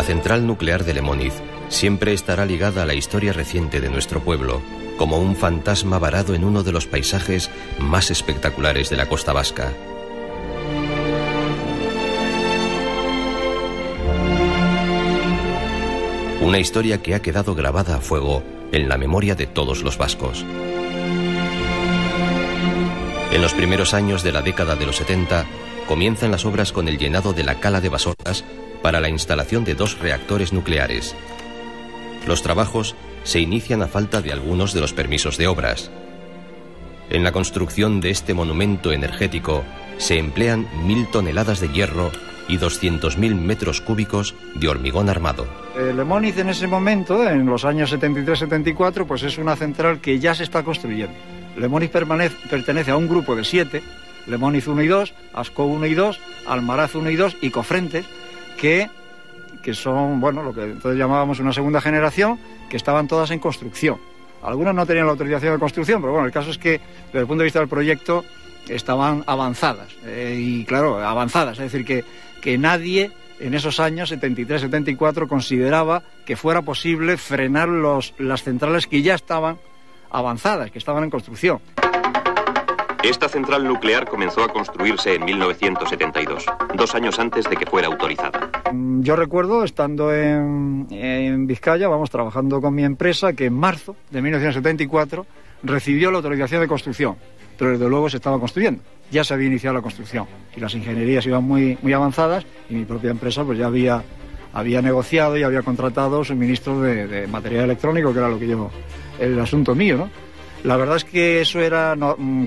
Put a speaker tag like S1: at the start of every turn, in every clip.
S1: La central nuclear de Lemóniz siempre estará ligada a la historia reciente de nuestro pueblo, como un fantasma varado en uno de los paisajes más espectaculares de la costa vasca. Una historia que ha quedado grabada a fuego en la memoria de todos los vascos. En los primeros años de la década de los 70, comienzan las obras con el llenado de la cala de Basordas para la instalación de 2 reactores nucleares. Los trabajos se inician a falta de algunos de los permisos de obras. En la construcción de este monumento energético se emplean 1000 toneladas de hierro y 200.000 metros cúbicos de hormigón armado.
S2: Lemóniz en ese momento, en los años 73-74, pues es una central que ya se está construyendo. Lemóniz pertenece a un grupo de 7, Lemóniz 1 y 2, Ascó 1 y 2, Almaraz 1 y 2 y Cofrentes, que son, bueno, lo que entonces llamábamos una segunda generación, que estaban todas en construcción. Algunas no tenían la autorización de construcción, pero bueno, el caso es que desde el punto de vista del proyecto estaban avanzadas, y claro, avanzadas, es decir, que nadie en esos años, 73-74, consideraba que fuera posible frenar las centrales que ya estaban avanzadas, que estaban en construcción.
S1: Esta central nuclear comenzó a construirse en 1972, 2 años antes de que fuera autorizada.
S2: Yo recuerdo, estando en Vizcaya, trabajando con mi empresa, que en marzo de 1974 recibió la autorización de construcción, pero desde luego se estaba construyendo. Ya se había iniciado la construcción y las ingenierías iban muy avanzadas y mi propia empresa pues ya había negociado y había contratado suministros de material electrónico, que era lo que llevo el asunto mío, ¿no? La verdad es que eso era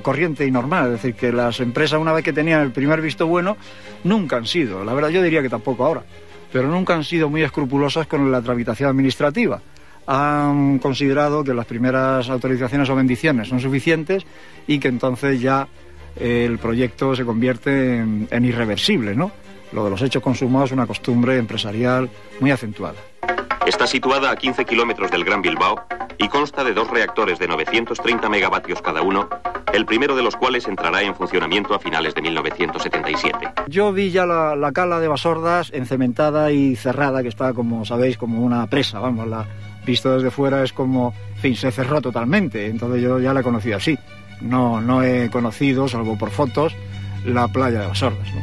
S2: corriente y normal, es decir, que las empresas, una vez que tenían el primer visto bueno, nunca han sido, la verdad yo diría que tampoco ahora, pero nunca han sido muy escrupulosas con la tramitación administrativa. Han considerado que las primeras autorizaciones o bendiciones son suficientes y que entonces ya el proyecto se convierte en irreversible, ¿no? Lo de los hechos consumados es una costumbre empresarial muy acentuada.
S1: Está situada a 15 kilómetros del Gran Bilbao y consta de 2 reactores de 930 megavatios cada uno, el primero de los cuales entrará en funcionamiento a finales de 1977.
S2: Yo vi ya la cala de Basordas encementada y cerrada, que está, como sabéis, como una presa, visto desde fuera es como, en fin, se cerró totalmente, entonces yo ya la he conocido así. No he conocido, salvo por fotos, la playa de Basordas, ¿no?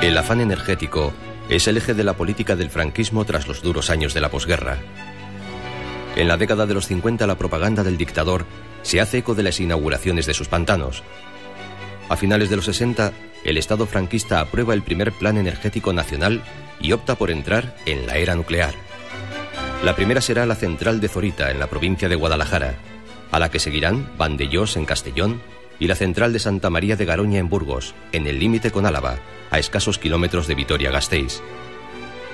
S1: El afán energético es el eje de la política del franquismo tras los duros años de la posguerra. En la década de los 50 la propaganda del dictador se hace eco de las inauguraciones de sus pantanos. A finales de los 60, el Estado franquista aprueba el primer plan energético nacional y opta por entrar en la era nuclear. La primera será la central de Zorita, en la provincia de Guadalajara, a la que seguirán Vandellós, en Castellón, y la central de Santa María de Garoña, en Burgos, en el límite con Álava, a escasos kilómetros de Vitoria-Gasteiz.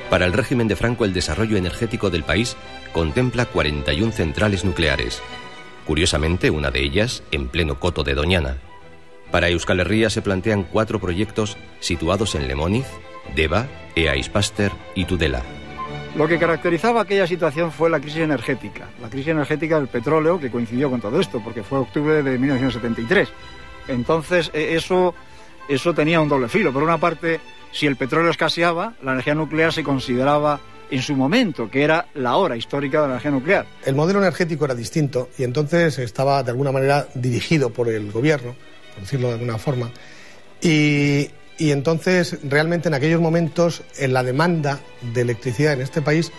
S1: Para el régimen de Franco, el desarrollo energético del país contempla 41 centrales nucleares. Curiosamente, una de ellas en pleno coto de Doñana. Para Euskal Herria se plantean 4 proyectos situados en Lemóniz, Deva, Eaispaster y Tudela.
S2: Lo que caracterizaba aquella situación fue la crisis energética del petróleo, que coincidió con todo esto, porque fue octubre de 1973. Entonces, eso tenía un doble filo. Por una parte, si el petróleo escaseaba, la energía nuclear se consideraba en su momento, que era la hora histórica de la energía nuclear.
S3: El modelo energético era distinto y entonces estaba de alguna manera dirigido por el gobierno, por decirlo de alguna forma, y entonces realmente en aquellos momentos la demanda de electricidad en este país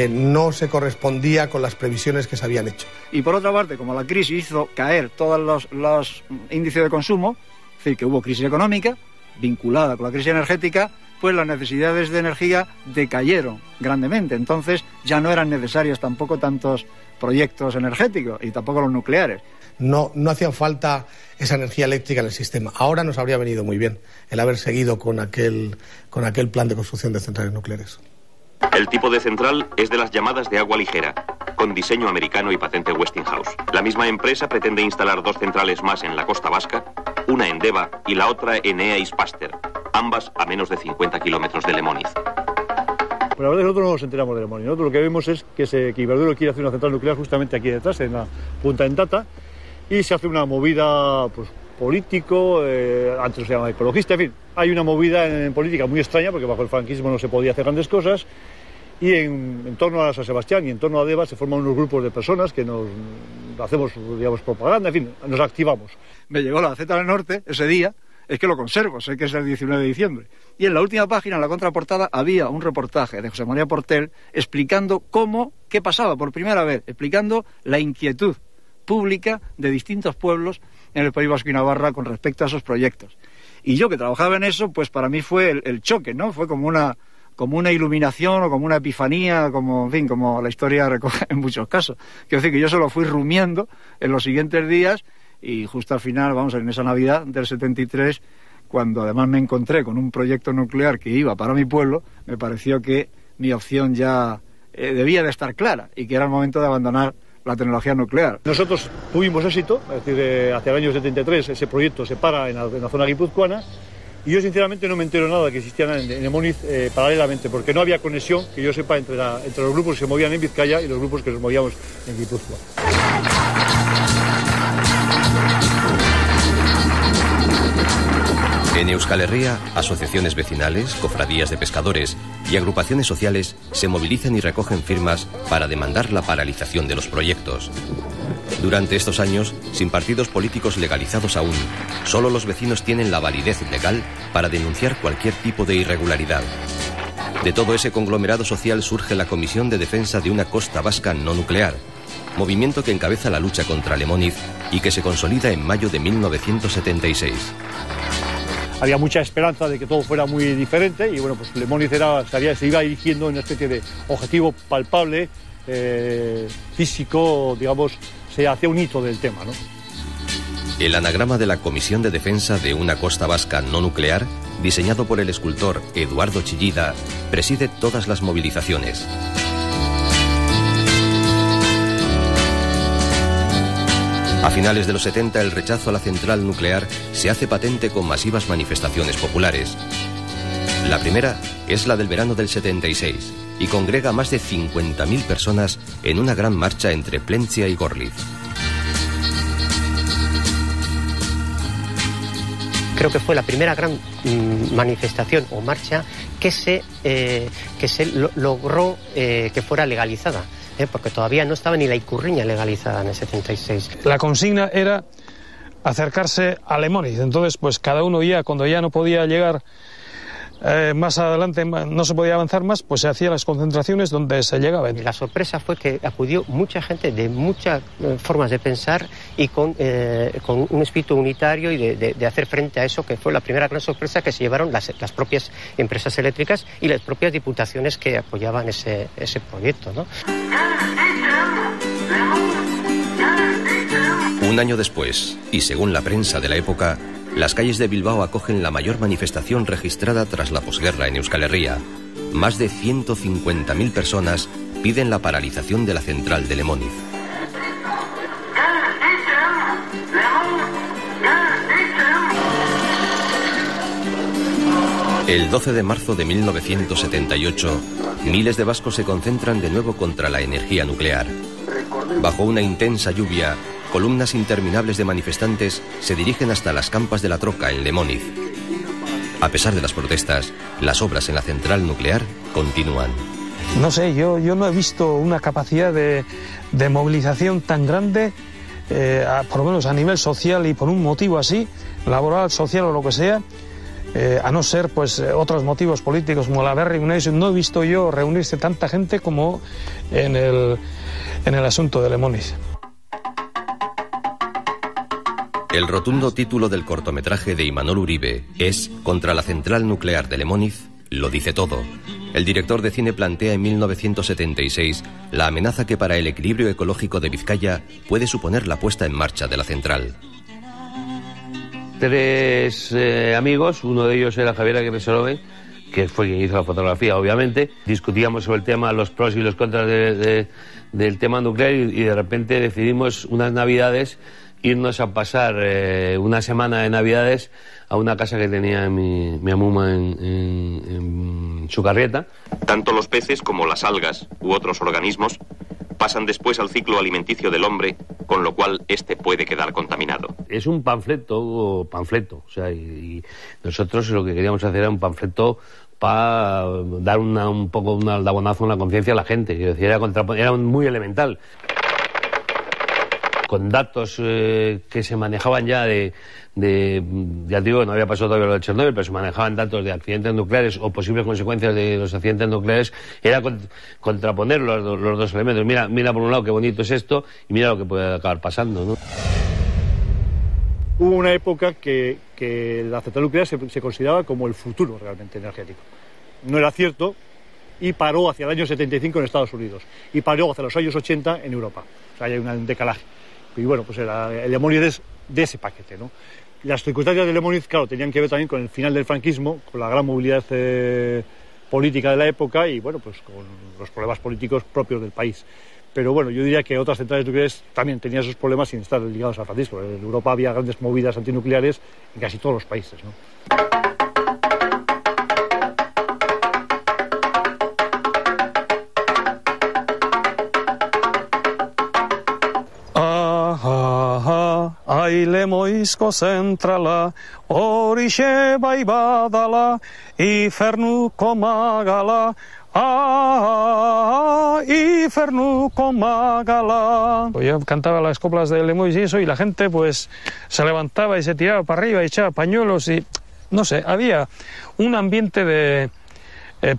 S3: no se correspondía con las previsiones que se habían hecho.
S2: Y por otra parte, como la crisis hizo caer todos los índices de consumo, es decir, que hubo crisis económica vinculada con la crisis energética, pues las necesidades de energía decayeron grandemente. Entonces ya no eran necesarios tampoco tantos proyectos energéticos y tampoco los nucleares.
S3: No hacía falta esa energía eléctrica en el sistema. Ahora nos habría venido muy bien el haber seguido con aquel plan de construcción de centrales nucleares.
S1: El tipo de central es de las llamadas de agua ligera, con diseño americano y patente Westinghouse. La misma empresa pretende instalar 2 centrales más en la costa vasca, una en Deva y la otra en Eaispaster, ambas a menos de 50 kilómetros de Lemóniz.
S4: Pero la verdad es que nosotros no nos enteramos de Lemóniz. Nosotros lo que vemos es que Iberdrola quiere hacer una central nuclear justamente aquí detrás, en la punta Endata, y se hace una movida, pues político, antes se llamaba ecologista, en fin, hay una movida en política muy extraña porque bajo el franquismo no se podía hacer grandes cosas y en torno a San Sebastián y en torno a Deva se forman unos grupos de personas que nos hacemos, digamos, propaganda, en fin, nos activamos.
S2: Me llegó la Gaceta del Norte ese día, es que lo conservo, sé que es el 19 de diciembre, y en la última página, en la contraportada, había un reportaje de José María Portel explicando qué pasaba por primera vez, explicando la inquietud pública de distintos pueblos en el País Vasco y Navarra con respecto a esos proyectos. Y yo que trabajaba en eso, pues para mí fue el choque, ¿no? Fue como una iluminación o como una epifanía, como, en fin, como la historia recoge en muchos casos. Quiero decir que yo se lo fui rumiando en los siguientes días y justo al final, vamos, en esa Navidad del 73, cuando además me encontré con un proyecto nuclear que iba para mi pueblo, me pareció que mi opción ya debía de estar clara y que era el momento de abandonar la tecnología nuclear.
S4: Nosotros tuvimos éxito, es decir, hacia el año 73 ese proyecto se para en la zona guipuzcoana y yo sinceramente no me entero nada que existían en Lemoniz paralelamente, porque no había conexión, que yo sepa, entre los grupos que se movían en Vizcaya y los grupos que nos movíamos en Guipúzcoa.
S1: En Euskal Herria, asociaciones vecinales, cofradías de pescadores y agrupaciones sociales se movilizan y recogen firmas para demandar la paralización de los proyectos. Durante estos años, sin partidos políticos legalizados aún, solo los vecinos tienen la validez legal para denunciar cualquier tipo de irregularidad. De todo ese conglomerado social surge la Comisión de Defensa de una Costa Vasca no nuclear, movimiento que encabeza la lucha contra Lemoniz y que se consolida en mayo de 1976.
S4: Había mucha esperanza de que todo fuera muy diferente y bueno, pues Lemoniz se iba dirigiendo en una especie de objetivo palpable, físico, digamos, se hacía un hito del tema, ¿no?
S1: El anagrama de la Comisión de Defensa de una Costa Vasca no nuclear, diseñado por el escultor Eduardo Chillida, preside todas las movilizaciones. A finales de los 70, el rechazo a la central nuclear se hace patente con masivas manifestaciones populares. La primera es la del verano del 76 y congrega a más de 50.000 personas en una gran marcha entre Plentzia y Gorliz.
S5: Creo que fue la primera gran manifestación o marcha que se logró que fuera legalizada. Porque todavía no estaba ni la Icurriña legalizada en el 76.
S6: La consigna era acercarse a Lemoniz, entonces pues cada uno ya, cuando ya no podía llegar más adelante, no se podía avanzar más, pues se hacían las concentraciones donde se llegaba.
S5: La sorpresa fue que acudió mucha gente de muchas formas de pensar y con un espíritu unitario y de hacer frente a eso, que fue la primera gran sorpresa que se llevaron las propias empresas eléctricas y las propias diputaciones que apoyaban ese proyecto, ¿no?
S1: Un año después, y según la prensa de la época, las calles de Bilbao acogen la mayor manifestación registrada tras la posguerra en Euskal Herria. Más de 150.000 personas piden la paralización de la central de Lemoniz. El 12 de marzo de 1978, miles de vascos se concentran de nuevo contra la energía nuclear. Bajo una intensa lluvia, columnas interminables de manifestantes se dirigen hasta las campas de la Troca en Lemoniz. A pesar de las protestas, las obras en la central nuclear continúan.
S6: No sé, yo no he visto una capacidad de movilización tan grande, por lo menos a nivel social y por un motivo así, laboral, social o lo que sea, a no ser pues otros motivos políticos como la Berry Union. No he visto yo reunirse tanta gente como en el asunto de Lemoniz.
S1: El rotundo título del cortometraje de Imanol Uribe es Contra la central nuclear de Lemoniz, lo dice todo. El director de cine plantea en 1976 la amenaza que para el equilibrio ecológico de Vizcaya puede suponer la puesta en marcha de la central.
S7: Tres amigos, uno de ellos era Javier Aguirre Sorobe, que fue quien hizo la fotografía, obviamente. Discutíamos sobre el tema, los pros y los contras del tema nuclear y de repente decidimos unas navidades irnos a pasar una semana de navidades a una casa que tenía mi amuma en Sucarrieta.
S1: Tanto los peces como las algas u otros organismos pasan después al ciclo alimenticio del hombre, con lo cual este puede quedar contaminado.
S7: Es un panfleto, o sea, y nosotros lo que queríamos hacer era un panfleto para dar un poco un aldabonazo, una conciencia a la gente. Quiero decir, era muy elemental. Con datos que se manejaban ya ya digo, no había pasado todavía lo de Chernobyl, pero se manejaban datos de accidentes nucleares o posibles consecuencias de los accidentes nucleares, era contraponer los dos elementos. Mira por un lado qué bonito es esto y mira lo que puede acabar pasando, ¿no?
S4: Hubo una época que la central nuclear se consideraba como el futuro realmente energético. No era cierto y paró hacia el año 75 en Estados Unidos y paró hacia los años 80 en Europa. O sea, hay un decalaje. Y bueno, pues el Lemoniz es de ese paquete, ¿no? Las circunstancias del Lemoniz, claro, tenían que ver también con el final del franquismo, con la gran movilidad política de la época y, bueno, pues con los problemas políticos propios del país. Pero bueno, yo diría que otras centrales nucleares también tenían esos problemas sin estar ligados a Francisco. En Europa había grandes movidas antinucleares en casi todos los países, ¿no?
S6: Ai Lemoizko zentrala, horixe bai badala, ifernuko magala, ifernuko magala. Yo cantaba las coplas de Lemoiz y eso, y la gente pues se levantaba y se tiraba para arriba y echaba pañuelos y, no sé, había un ambiente de...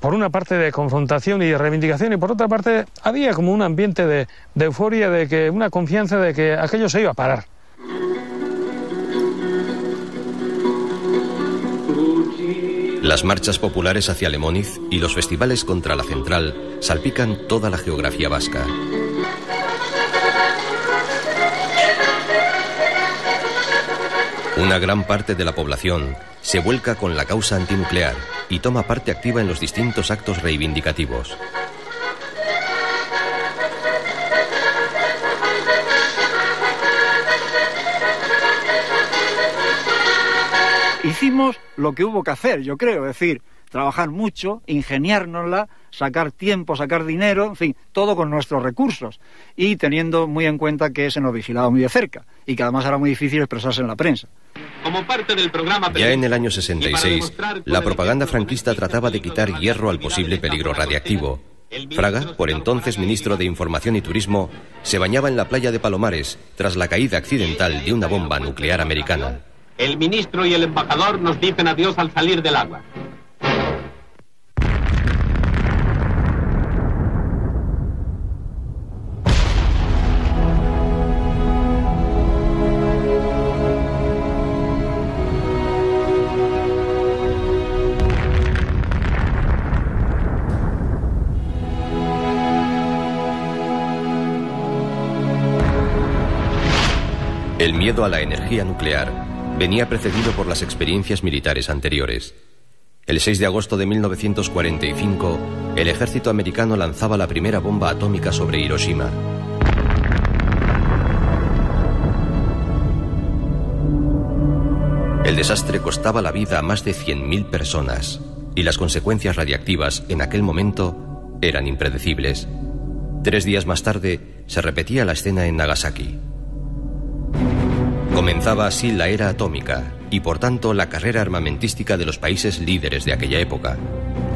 S6: por una parte de confrontación y de reivindicación y por otra parte había como un ambiente de euforia, de que una confianza de que aquello se iba a parar.
S1: Las marchas populares hacia Lemoniz y los festivales contra la central salpican toda la geografía vasca. Una gran parte de la población se vuelca con la causa antinuclear y toma parte activa en los distintos actos reivindicativos.
S2: Hicimos lo que hubo que hacer, yo creo, es decir, trabajar mucho, ingeniárnosla, sacar tiempo, sacar dinero, en fin, todo con nuestros recursos y teniendo muy en cuenta que se nos vigilaba muy de cerca y que además era muy difícil expresarse en la prensa.
S1: Como parte del programa... Ya en el año 66, la propaganda franquista trataba de quitar hierro al posible peligro radiactivo. Fraga, por entonces ministro de Información y Turismo, se bañaba en la playa de Palomares tras la caída accidental de una bomba nuclear americana.
S8: El ministro y el embajador nos dicen adiós al salir del agua.
S1: El miedo a la energía nuclear venía precedido por las experiencias militares anteriores. El 6 de agosto de 1945, el ejército americano lanzaba la primera bomba atómica sobre Hiroshima. El desastre costaba la vida a más de 100.000 personas y las consecuencias radiactivas en aquel momento eran impredecibles. 3 días más tarde se repetía la escena en Nagasaki. Comenzaba así la era atómica y por tanto la carrera armamentística de los países líderes de aquella época.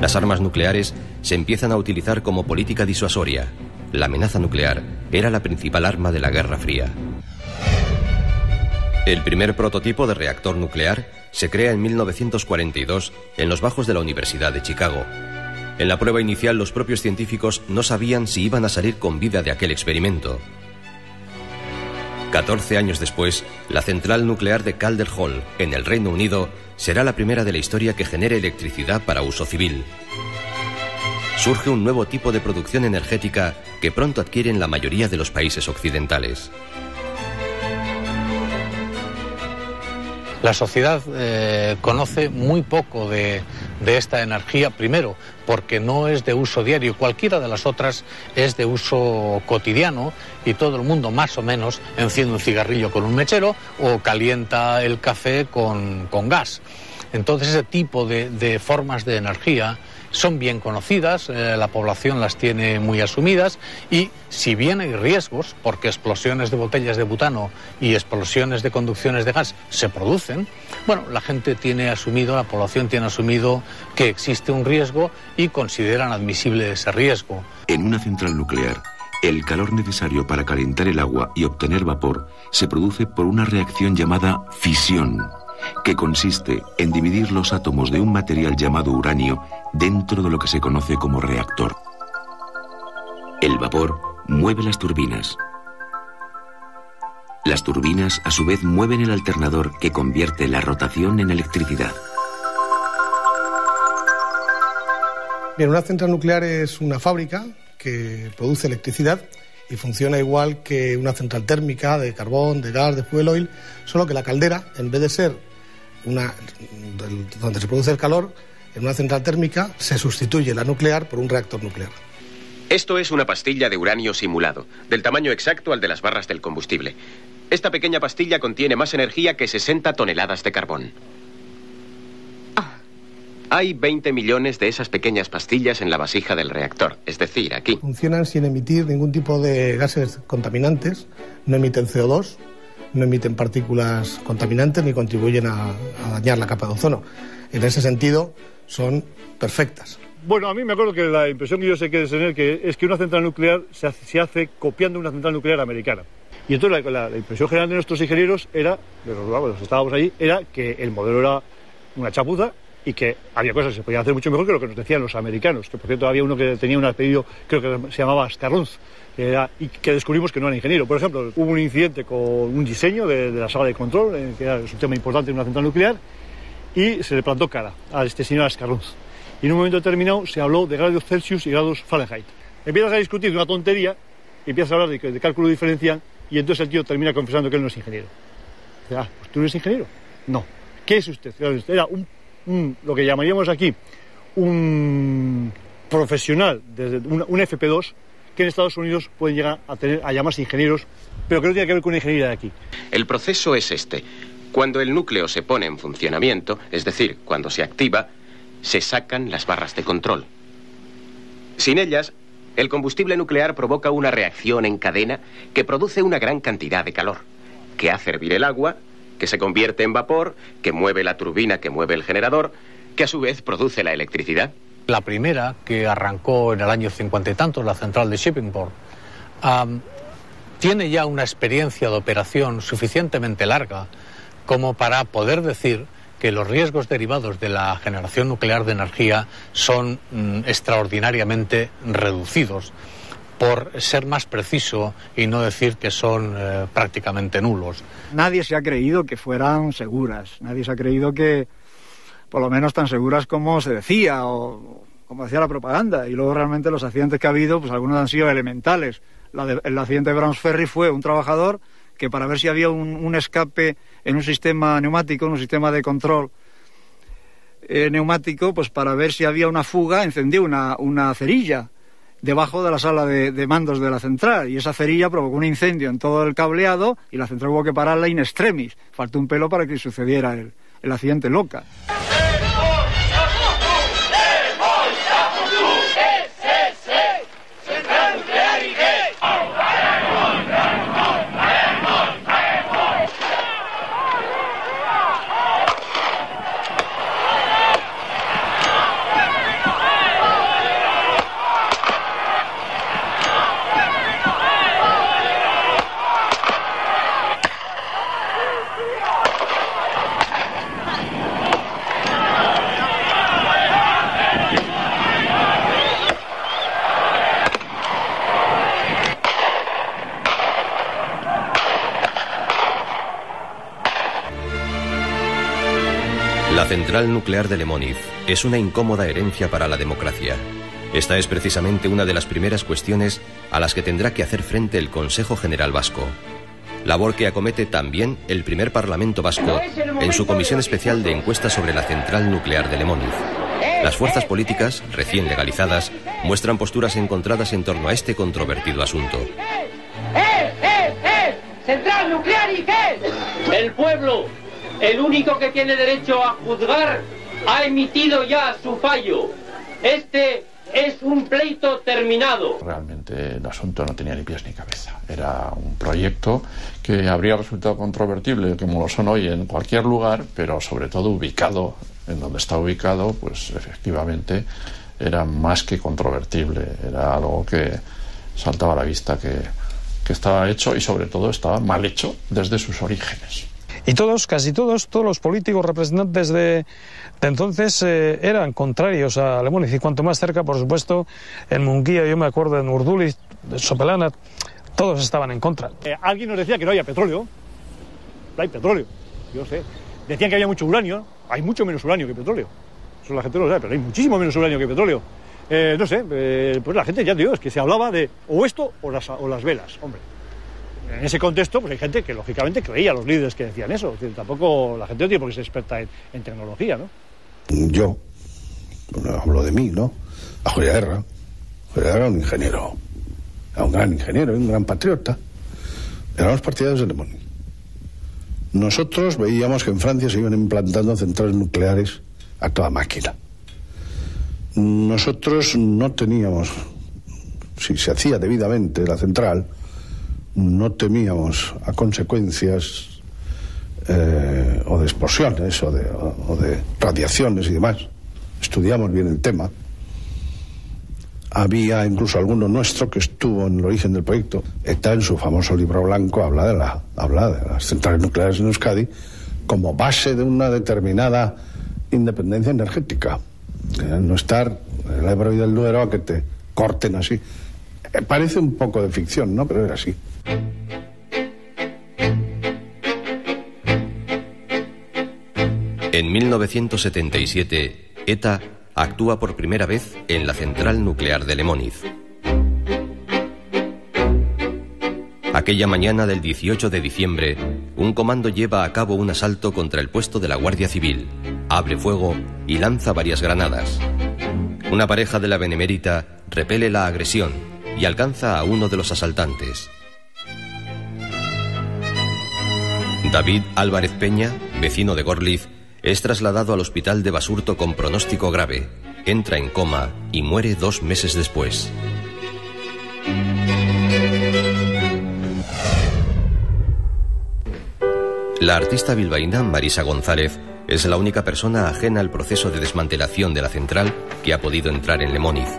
S1: Las armas nucleares se empiezan a utilizar como política disuasoria. La amenaza nuclear era la principal arma de la Guerra Fría. El primer prototipo de reactor nuclear se crea en 1942 en los bajos de la Universidad de Chicago. En la prueba inicial los propios científicos no sabían si iban a salir con vida de aquel experimento. 14 años después, la central nuclear de Calder Hall, en el Reino Unido, será la primera de la historia que genere electricidad para uso civil. Surge un nuevo tipo de producción energética que pronto adquieren la mayoría de los países occidentales.
S9: La sociedad conoce muy poco de esta energía, primero, porque no es de uso diario. Cualquiera de las otras es de uso cotidiano y todo el mundo más o menos enciende un cigarrillo con un mechero o calienta el café con gas. Entonces ese tipo de formas de energía son bien conocidas, la población las tiene muy asumidas y si bien hay riesgos, porque explosiones de botellas de butano y explosiones de conducciones de gas se producen, bueno, la gente tiene asumido, la población tiene asumido que existe un riesgo y consideran admisible ese riesgo.
S10: En una central nuclear, el calor necesario para calentar el agua y obtener vapor se produce por una reacción llamada fisión, que consiste en dividir los átomos de un material llamado uranio dentro de lo que se conoce como reactor. El vapor mueve las turbinas. Las turbinas, a su vez, mueven el alternador que convierte la rotación en electricidad.
S3: Bien, una central nuclear es una fábrica que produce electricidad y funciona igual que una central térmica de carbón, de gas, de fuel oil, solo que la caldera, en vez de ser donde se produce el calor, en una central térmica se sustituye la nuclear por un reactor nuclear.
S11: Esto es una pastilla de uranio simulado, del tamaño exacto al de las barras del combustible. Esta pequeña pastilla contiene más energía que 60 toneladas de carbón. Hay 20 millones de esas pequeñas pastillas en la vasija del reactor, es decir, aquí.
S3: Funcionan sin emitir ningún tipo de gases contaminantes, no emiten CO2, no emiten partículas contaminantes ni contribuyen a dañar la capa de ozono. En ese sentido, son perfectas.
S4: Bueno, a mí me acuerdo que la impresión que yo sé que es tener es que una central nuclear se hace copiando una central nuclear americana. Y entonces la impresión general de nuestros ingenieros era, de los que estábamos allí, era que el modelo era una chapuza y que había cosas que se podían hacer mucho mejor que lo que nos decían los americanos. Que por cierto había uno que tenía un apellido, creo que se llamaba Scarrunz, y que descubrimos que no era ingeniero. Por ejemplo, hubo un incidente con un diseño de la sala de control, que era un tema importante en una central nuclear, y se le plantó cara a este señor Scarrunz. Y en un momento determinado se habló de grados Celsius y grados Fahrenheit. Empiezas a discutir de una tontería, empiezas a hablar de cálculo diferencial, y entonces el tío termina confesando que él no es ingeniero. Dice, pues tú no eres ingeniero. No. ¿Qué es usted? Era lo que llamaríamos aquí un profesional, desde un FP2, que en Estados Unidos pueden llegar a llamarse ingenieros, pero que no tiene que ver con una ingeniería de aquí.
S11: El proceso es este. Cuando el núcleo se pone en funcionamiento, es decir, cuando se activa, se sacan las barras de control. Sin ellas, el combustible nuclear provoca una reacción en cadena que produce una gran cantidad de calor, que hace hervir el agua, que se convierte en vapor, que mueve la turbina, que mueve el generador, que a su vez produce la electricidad.
S9: La primera, que arrancó en el año 50 y tantos, la central de Shippingport, tiene ya una experiencia de operación suficientemente larga como para poder decir que los riesgos derivados de la generación nuclear de energía son extraordinariamente reducidos, por ser más preciso y no decir que son prácticamente nulos.
S2: Nadie se ha creído que fueran seguras, nadie se ha creído que por lo menos tan seguras como se decía o como decía la propaganda, y luego realmente los accidentes que ha habido, pues algunos han sido elementales. El accidente de Browns Ferry fue un trabajador que para ver si había un escape en un sistema neumático, en un sistema de control neumático, pues para ver si había una fuga, encendió una cerilla debajo de la sala de mandos de la central, y esa cerilla provocó un incendio en todo el cableado y la central hubo que pararla in extremis. Faltó un pelo para que sucediera el accidente loca.
S1: La central nuclear de Lemoniz es una incómoda herencia para la democracia. Esta es precisamente una de las primeras cuestiones a las que tendrá que hacer frente el Consejo General Vasco. Labor que acomete también el primer Parlamento vasco en su comisión especial de encuesta sobre la central nuclear de Lemoniz. Las fuerzas políticas, recién legalizadas, muestran posturas encontradas en torno a este controvertido asunto.
S12: ¿Central nuclear y qué? El pueblo, el único que tiene derecho a juzgar, ha emitido ya su fallo. Este es un pleito terminado.
S13: Realmente el asunto no tenía ni pies ni cabeza. Era un proyecto que habría resultado controvertible, como lo son hoy en cualquier lugar, pero sobre todo ubicado en donde está ubicado, pues efectivamente era más que controvertible. Era algo que saltaba a la vista que estaba hecho y sobre todo estaba mal hecho desde sus orígenes.
S6: Y casi todos los políticos representantes de entonces eran contrarios a Lemoniz, y cuanto más cerca, por supuesto, en Munguía, yo me acuerdo, en Urduliz, de Sopelana, todos estaban en contra.
S4: Alguien nos decía que no había petróleo. No hay petróleo, yo sé. Decían que había mucho uranio. Hay mucho menos uranio que petróleo. Eso la gente lo sabe, pero hay muchísimo menos uranio que petróleo. No sé, pues la gente, ya digo, es que se hablaba de o esto o las velas, hombre. En ese contexto, pues hay gente que lógicamente creía a los líderes que decían eso. Es decir, tampoco la gente no tiene por qué ser experta en tecnología, ¿no?
S14: Yo, hablo de mí, ¿no? A Julio Guerra. Julio Guerra era un ingeniero. Era un gran ingeniero, un gran patriota. Éramos partidarios de Lemoniz. Nosotros veíamos que en Francia se iban implantando centrales nucleares a toda máquina. Nosotros no teníamos, si se hacía debidamente la central, no temíamos a consecuencias o de explosiones o de radiaciones y demás. Estudiamos bien el tema. Había incluso alguno nuestro que estuvo en el origen del proyecto. ETA, en su famoso libro blanco, habla de las centrales nucleares en Euskadi como base de una determinada independencia energética. No estar el Ebro y del Duero a que te corten así. Parece un poco de ficción, ¿no? Pero era así.
S1: En 1977, ETA actúa por primera vez en la central nuclear de Lemoniz. Aquella mañana del 18 de diciembre, un comando lleva a cabo un asalto contra el puesto de la Guardia Civil, abre fuego y lanza varias granadas. Una pareja de la Benemérita repele la agresión y alcanza a uno de los asaltantes. David Álvarez Peña, vecino de Gorliz, es trasladado al hospital de Basurto con pronóstico grave, entra en coma y muere 2 meses después. La artista bilbaína Marisa González es la única persona ajena al proceso de desmantelación de la central que ha podido entrar en Lemoniz.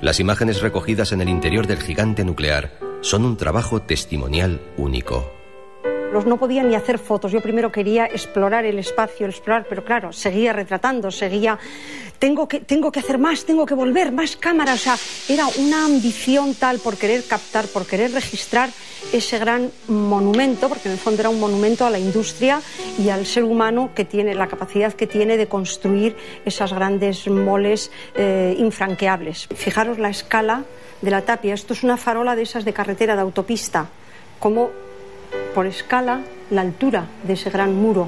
S1: Las imágenes recogidas en el interior del gigante nuclear son un trabajo testimonial único.
S15: No podía ni hacer fotos. Yo primero quería explorar el espacio, pero claro, seguía retratando, tengo que hacer más, tengo que volver, más cámaras. O sea, era una ambición tal por querer captar, por querer registrar ese gran monumento, porque en el fondo era un monumento a la industria y al ser humano que tiene la capacidad que tiene de construir esas grandes moles infranqueables. Fijaros la escala de la tapia. Esto es una farola de esas de carretera, de autopista, como por escala la altura de ese gran muro.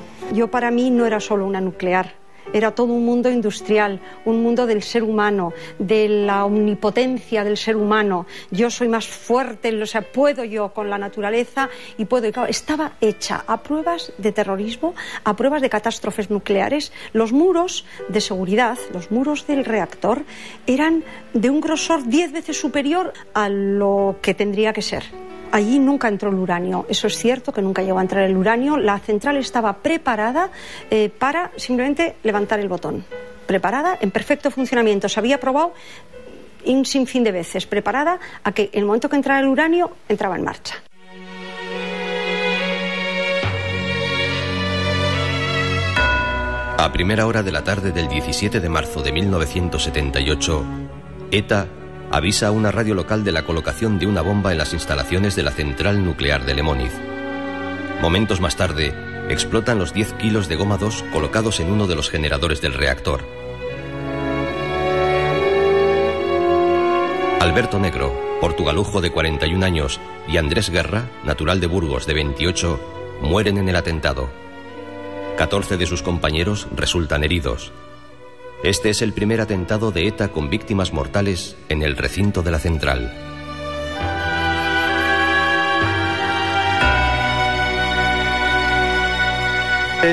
S15: Para mí no era solo una nuclear, era todo un mundo industrial, un mundo del ser humano, de la omnipotencia del ser humano. Yo soy más fuerte, puedo yo con la naturaleza y puedo. Y claro, estaba hecha a pruebas de terrorismo, a pruebas de catástrofes nucleares. Los muros de seguridad, los muros del reactor, eran de un grosor 10 veces superior a lo que tendría que ser. Allí nunca entró el uranio, eso es cierto que nunca llegó a entrar el uranio. La central estaba preparada para simplemente levantar el botón, preparada, en perfecto funcionamiento. Se había probado un sinfín de veces, preparada a que el momento que entrara el uranio entraba en marcha.
S1: A primera hora de la tarde del 17 de marzo de 1978, ETA avisa a una radio local de la colocación de una bomba en las instalaciones de la central nuclear de Lemoniz. Momentos más tarde, explotan los 10 kilos de goma 2 colocados en uno de los generadores del reactor. Alberto Negro, portugalujo de 41 años, y Andrés Guerra, natural de Burgos de 28, mueren en el atentado. 14 de sus compañeros resultan heridos. Este es el primer atentado de ETA con víctimas mortales en el recinto de la central.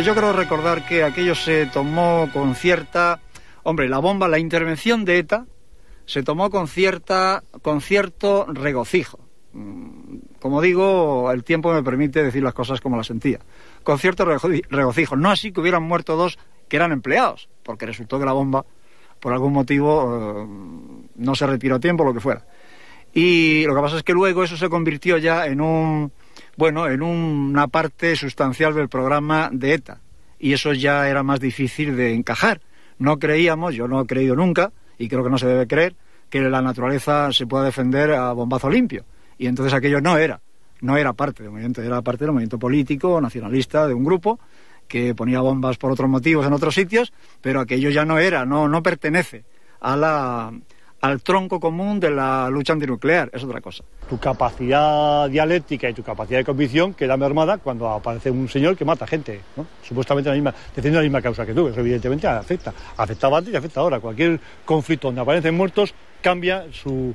S2: Yo creo recordar que aquello se tomó con cierta Hombre, la bomba, la intervención de ETA se tomó con cierto regocijo. Como digo, el tiempo me permite decir las cosas como las sentía. Con cierto regocijo. No así que hubieran muerto 2 que eran empleados, porque resultó que la bomba, por algún motivo, no se retiró a tiempo, lo que fuera. Y lo que pasa es que luego eso se convirtió ya en una parte sustancial del programa de ETA. Y eso ya era más difícil de encajar. No creíamos, yo no he creído nunca, y creo que no se debe creer, que la naturaleza se pueda defender a bombazo limpio. Y entonces aquello no era parte del movimiento, era parte del movimiento político, nacionalista, de un grupo que ponía bombas por otros motivos en otros sitios, pero aquello ya no pertenece al tronco común de la lucha antinuclear, es otra cosa.
S4: Tu capacidad dialéctica y tu capacidad de convicción queda mermada cuando aparece un señor que mata gente, ¿no? Supuestamente defiende la misma causa que tú. Eso evidentemente afectaba antes y afecta ahora. Cualquier conflicto donde aparecen muertos cambia su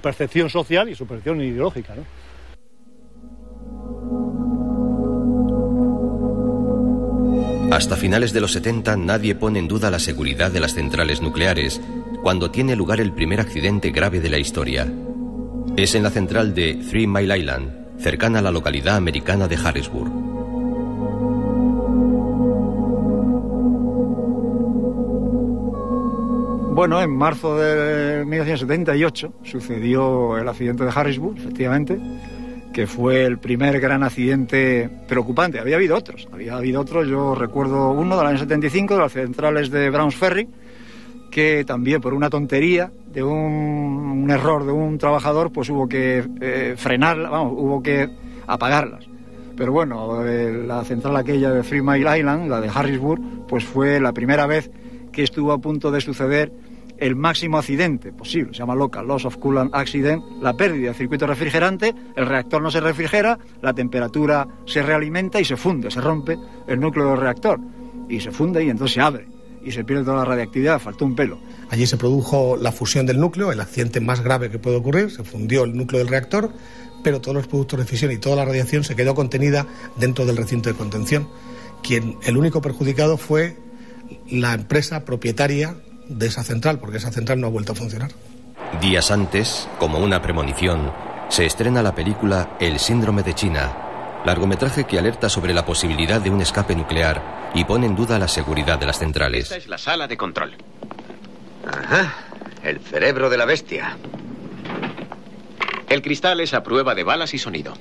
S4: percepción social y su percepción ideológica, ¿no?
S1: Hasta finales de los 70 nadie pone en duda la seguridad de las centrales nucleares, cuando tiene lugar el primer accidente grave de la historia. Es en la central de 3 Mile Island, cercana a la localidad americana de Harrisburg.
S2: Bueno, en marzo de 1978 sucedió el accidente de Harrisburg, efectivamente, que fue el primer gran accidente preocupante. Había habido otros, yo recuerdo uno del año 75, de las centrales de Browns Ferry, que también por una tontería de un error de un trabajador, pues hubo que hubo que apagarlas. Pero bueno, la central aquella de 3 Mile Island, la de Harrisburg, pues fue la primera vez que estuvo a punto de suceder el máximo accidente posible. Se llama Local Loss of Coolant Accident, la pérdida de circuito refrigerante, el reactor no se refrigera, la temperatura se realimenta y se funde, se rompe el núcleo del reactor y se funde y entonces se abre y se pierde toda la radiactividad, faltó un pelo.
S3: Allí se produjo la fusión del núcleo, el accidente más grave que puede ocurrir, se fundió el núcleo del reactor, pero todos los productos de fisión y toda la radiación se quedó contenida dentro del recinto de contención. El único perjudicado fue la empresa propietaria de esa central, porque esa central no ha vuelto a funcionar.
S1: Días antes, como una premonición, se estrena la película El síndrome de China, largometraje que alerta sobre la posibilidad de un escape nuclear y pone en duda la seguridad de las centrales.
S11: Esta es la sala de control.
S16: Ajá, el cerebro de la bestia.
S11: El cristal es a prueba de balas y sonido.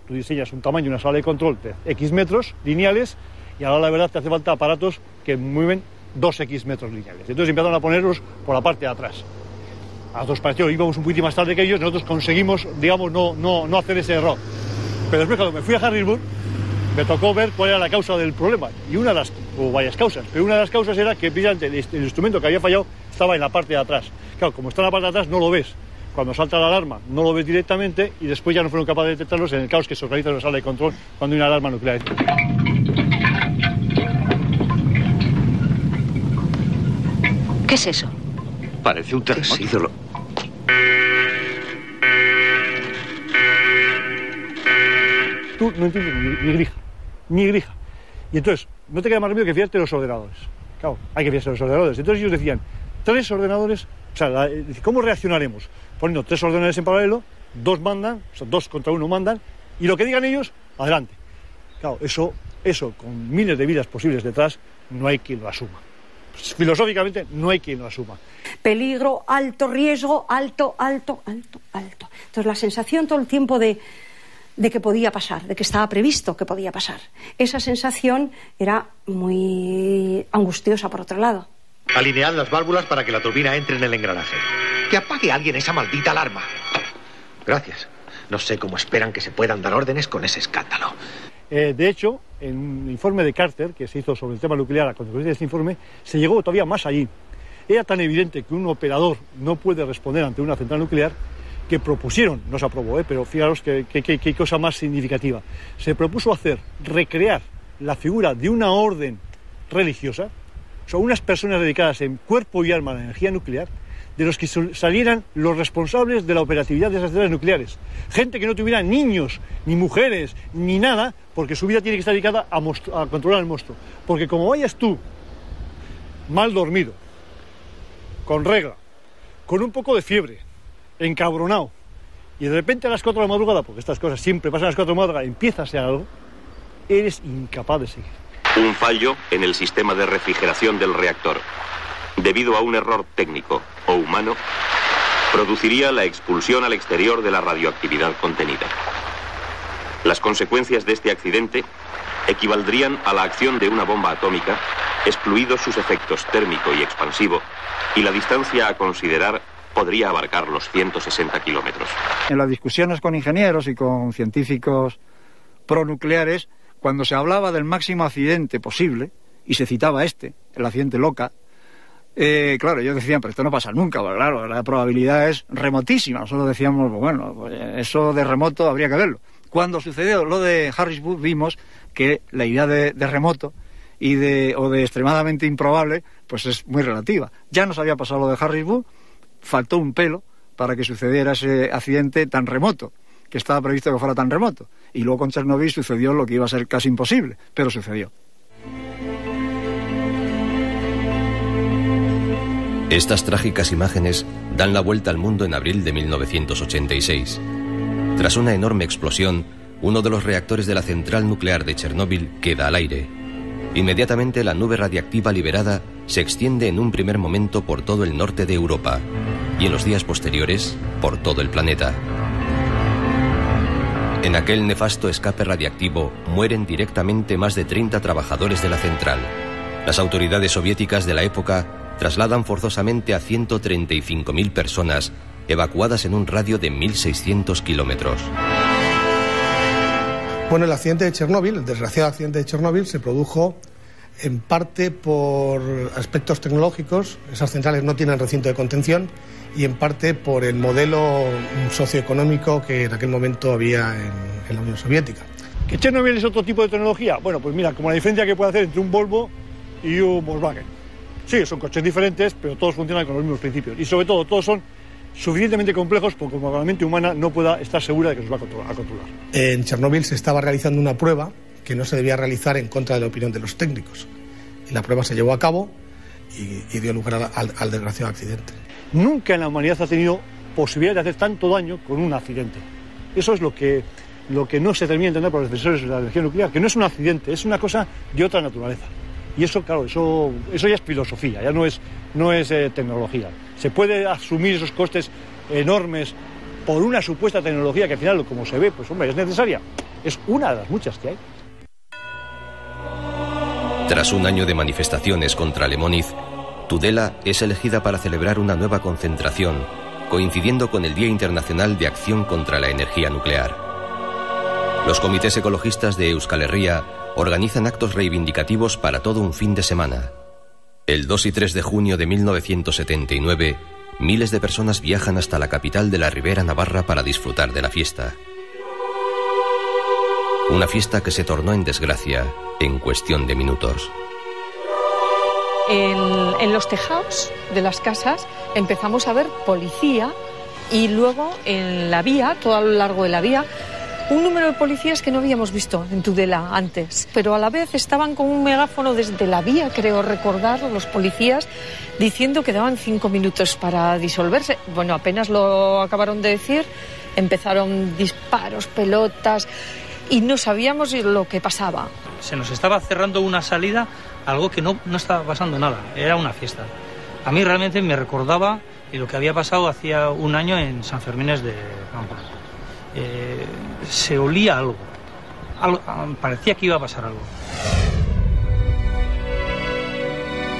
S4: Tú diseñas un tamaño, una sala de control de X metros lineales y ahora la verdad te hace falta aparatos que mueven 2X metros lineales. Entonces empezaron a ponerlos por la parte de atrás. A nosotros pareció, íbamos un poquito más tarde que ellos, nosotros conseguimos, digamos, no hacer ese error. Pero después cuando me fui a Harrisburg, me tocó ver cuál era la causa del problema. Y o varias causas, pero una de las causas era que precisamente el instrumento que había fallado estaba en la parte de atrás. Claro, como está en la parte de atrás no lo ves. Cuando salta la alarma no lo ves directamente y después ya no fueron capaces de detectarlos en el caos que se organiza en la sala de control cuando hay una alarma nuclear.
S17: ¿Qué es eso?
S16: Parece un terremoto.
S4: Tú no entiendes ni grija. Y entonces, no te queda más remedio que fiarte de los ordenadores. Claro, hay que fiarse de los ordenadores. Entonces ellos decían, 3 ordenadores, o sea, ¿cómo reaccionaremos? Poniendo 3 ordenadores en paralelo, 2 mandan, o sea, 2 contra 1 mandan, y lo que digan ellos, adelante. Claro, eso con miles de vidas posibles detrás, no hay quien lo asuma. Pues, filosóficamente, no hay quien lo asuma.
S15: Peligro, alto riesgo, alto. Entonces la sensación todo el tiempo de que podía pasar, de que estaba previsto que podía pasar. Esa sensación era muy angustiosa por otro lado.
S16: Alinead las válvulas para que la turbina entre en el engranaje. Que apague alguien esa maldita alarma. Gracias. No sé cómo esperan que se puedan dar órdenes con ese escándalo.
S4: De hecho, en un informe de Carter que se hizo sobre el tema nuclear, a consecuencia de este informe, se llegó todavía más allí. Era tan evidente que un operador no puede responder ante una central nuclear que propusieron, no se aprobó, pero fijaros qué cosa más significativa. Se propuso recrear la figura de una orden religiosa, o sea, unas personas dedicadas en cuerpo y alma a la energía nuclear, de los que salieran los responsables de la operatividad de esas centrales nucleares. Gente que no tuviera niños, ni mujeres, ni nada, porque su vida tiene que estar dedicada a controlar al monstruo. Porque como vayas tú mal dormido, con regla, con un poco de fiebre, encabronado, y de repente a las 4 de la madrugada, porque estas cosas siempre pasan a las 4 de la madrugada, empieza a ser algo, eres incapaz de seguir.
S10: Un fallo en el sistema de refrigeración del reactor, debido a un error técnico o humano, produciría la expulsión al exterior de la radioactividad contenida. Las consecuencias de este accidente equivaldrían a la acción de una bomba atómica, excluidos sus efectos térmico y expansivo, y la distancia a considerar podría abarcar los 160 kilómetros.
S2: En las discusiones con ingenieros y con científicos pronucleares, cuando se hablaba del máximo accidente posible, y se citaba el accidente Loca, claro, ellos decían, pero esto no pasa nunca, porque claro, la probabilidad es remotísima. Nosotros decíamos, bueno, pues eso de remoto habría que verlo. Cuando sucedió lo de Harrisburg, vimos que la idea de remoto o de extremadamente improbable, pues es muy relativa. Ya nos había pasado lo de Harrisburg, faltó un pelo para que sucediera ese accidente tan remoto, que estaba previsto que fuera tan remoto. Y luego con Chernobyl sucedió lo que iba a ser casi imposible, pero sucedió.
S1: Estas trágicas imágenes dan la vuelta al mundo en abril de 1986. Tras una enorme explosión, uno de los reactores de la central nuclear de Chernóbil queda al aire. Inmediatamente la nube radiactiva liberada se extiende en un primer momento por todo el norte de Europa y en los días posteriores por todo el planeta. En aquel nefasto escape radiactivo mueren directamente más de 30 trabajadores de la central. Las autoridades soviéticas de la época trasladan forzosamente a 135.000 personas evacuadas en un radio de 1.600 kilómetros.
S3: Bueno, el accidente de Chernóbil, el desgraciado accidente de Chernóbil, se produjo en parte por aspectos tecnológicos. Esas centrales no tienen recinto de contención, y en parte por el modelo socioeconómico que en aquel momento había en la Unión Soviética.
S4: ¿Que Chernóbil es otro tipo de tecnología? Bueno, pues mira, como la diferencia que puede hacer entre un Volvo y un Volkswagen. Sí, son coches diferentes, pero todos funcionan con los mismos principios. Y sobre todo, todos son suficientemente complejos porque como la mente humana no pueda estar segura de que nos va a controlar.
S3: En Chernóbil se estaba realizando una prueba que no se debía realizar en contra de la opinión de los técnicos. Y la prueba se llevó a cabo y dio lugar al desgraciado accidente.
S4: Nunca en la humanidad ha tenido posibilidad de hacer tanto daño con un accidente. Eso es lo que no se termina de entender por los defensores de la energía nuclear, que no es un accidente, es una cosa de otra naturaleza. Y eso, claro, eso ya es filosofía, ya no es tecnología. Se puede asumir esos costes enormes por una supuesta tecnología que al final, como se ve, pues hombre, es necesaria. Es una de las muchas que hay.
S1: Tras un año de manifestaciones contra Lemoniz, Tudela es elegida para celebrar una nueva concentración, coincidiendo con el Día Internacional de Acción contra la Energía Nuclear. Los comités ecologistas de Euskal Herria organizan actos reivindicativos para todo un fin de semana. El 2 y 3 de junio de 1979, miles de personas viajan hasta la capital de la Ribera Navarra para disfrutar de la fiesta. Una fiesta que se tornó en desgracia en cuestión de minutos.
S18: En los tejados de las casas empezamos a ver policía y luego en la vía, todo a lo largo de la vía, un número de policías que no habíamos visto en Tudela antes, pero a la vez estaban con un megáfono desde la vía, creo recordar, los policías, diciendo que daban 5 minutos para disolverse. Bueno, apenas lo acabaron de decir, empezaron disparos, pelotas, y no sabíamos lo que pasaba.
S19: Se nos estaba cerrando una salida, algo que no estaba pasando nada, era una fiesta. A mí realmente me recordaba lo que había pasado hacía un año en San Fermines de Pamplona. Se olía algo, parecía que iba a pasar algo.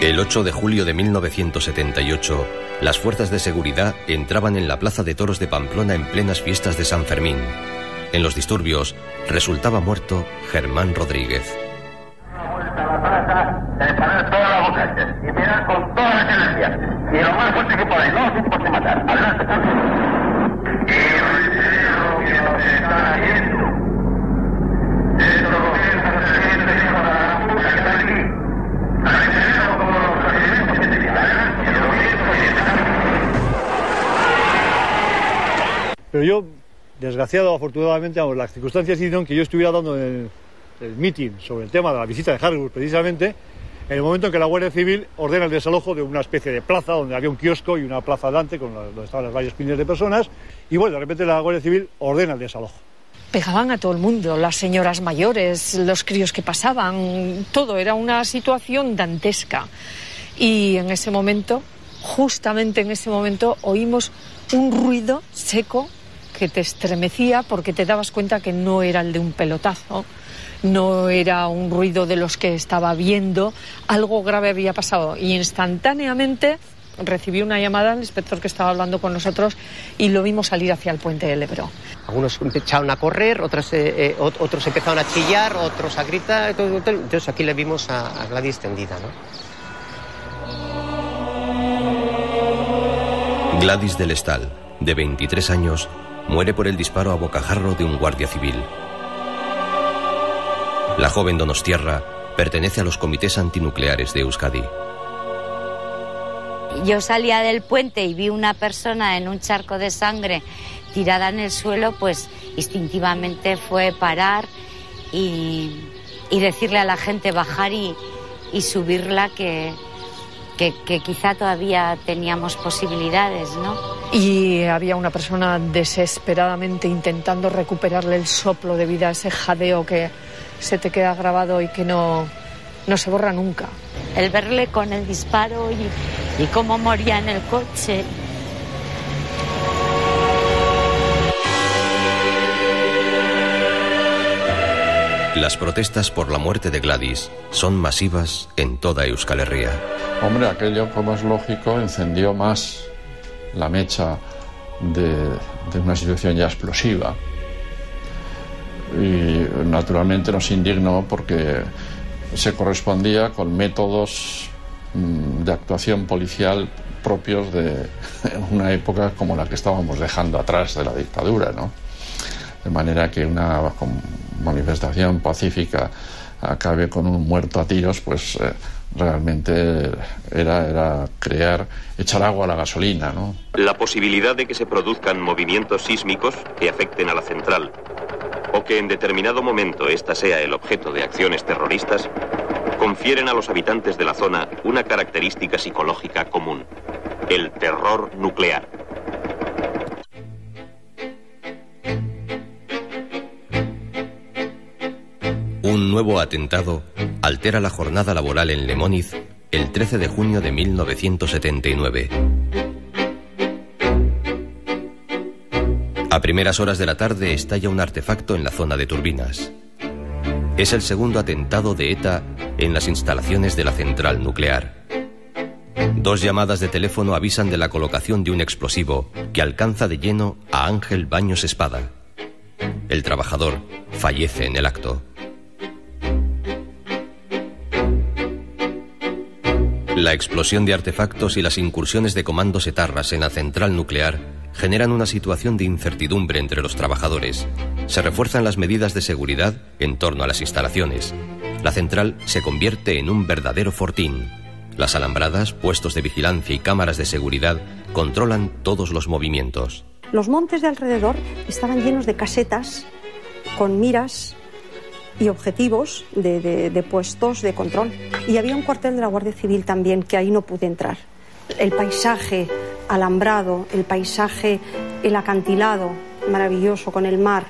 S1: El 8 de julio de 1978, las fuerzas de seguridad entraban en la plaza de toros de Pamplona en plenas fiestas de San Fermín. En los disturbios resultaba muerto Germán Rodríguez.
S12: Disparar todas las bocas y tirar con todas las energías. Y lo más fuerte que podáis, no os importe matar. Adelante, y reitero que nos están haciendo. Esto comienza a ser gente hijo de la puta que están aquí. Reitero como los procedimientos que tenían. Adelante, lo mismo y están.
S4: Pero yo, desgraciado, afortunadamente, las circunstancias hicieron que yo estuviera dando el meeting sobre el tema de la visita de Harrisburg, precisamente, En el momento en que la Guardia Civil ordena el desalojo de una especie de plaza donde había un kiosco y una plaza delante donde estaban las varias piñas de personas, y bueno, de repente la Guardia Civil ordena el desalojo.
S18: Pegaban a todo el mundo, las señoras mayores, los críos que pasaban, todo, era una situación dantesca. Y en ese momento, justamente en ese momento, oímos un ruido seco que te estremecía porque te dabas cuenta que no era el de un pelotazo, no era un ruido de los que estaba viendo, algo grave había pasado y instantáneamente recibí una llamada al inspector que estaba hablando con nosotros y lo vimos salir hacia el puente del Ebro.
S5: Algunos empezaron a correr, otros empezaron a chillar, otros a gritar, entonces aquí le vimos a Gladys tendida, ¿no?
S1: Gladys del Estal, de 23 años, muere por el disparo a bocajarro de un guardia civil. La joven donostiarra pertenece a los comités antinucleares de Euskadi.
S20: Yo salía del puente y vi una persona en un charco de sangre tirada en el suelo, pues instintivamente fue parar y decirle a la gente bajar y subirla, que quizá todavía teníamos posibilidades, ¿no?
S18: Y había una persona desesperadamente intentando recuperarle el soplo de vida, ese jadeo que se te queda grabado y que no se borra nunca.
S20: El verle con el disparo y cómo moría en el coche.
S1: Las protestas por la muerte de Gladys son masivas en toda Euskal Herria.
S13: Hombre, aquello, como es lógico, encendió más la mecha de una situación ya explosiva. Y naturalmente nos indignó porque se correspondía con métodos de actuación policial propios de una época como la que estábamos dejando atrás de la dictadura, ¿no? De manera que una manifestación pacífica acabe con un muerto a tiros, pues realmente era echar agua a la gasolina, ¿no?
S11: La posibilidad de que se produzcan movimientos sísmicos que afecten a la central o que en determinado momento ésta sea el objeto de acciones terroristas confieren a los habitantes de la zona una característica psicológica común: el terror nuclear.
S1: Un nuevo atentado altera la jornada laboral en Lemóniz el 13 de junio de 1979. A primeras horas de la tarde estalla un artefacto en la zona de turbinas. Es el segundo atentado de ETA en las instalaciones de la central nuclear. 2 llamadas de teléfono avisan de la colocación de un explosivo que alcanza de lleno a Ángel Baños Espada. El trabajador fallece en el acto. La explosión de artefactos y las incursiones de comandos etarras en la central nuclear generan una situación de incertidumbre entre los trabajadores. Se refuerzan las medidas de seguridad en torno a las instalaciones. La central se convierte en un verdadero fortín. Las alambradas, puestos de vigilancia y cámaras de seguridad controlan todos los movimientos.
S15: Los montes de alrededor estaban llenos de casetas con miras y objetivos de puestos de control. Y había un cuartel de la Guardia Civil también, que ahí no pude entrar. El paisaje alambrado, el paisaje, el acantilado maravilloso con el mar,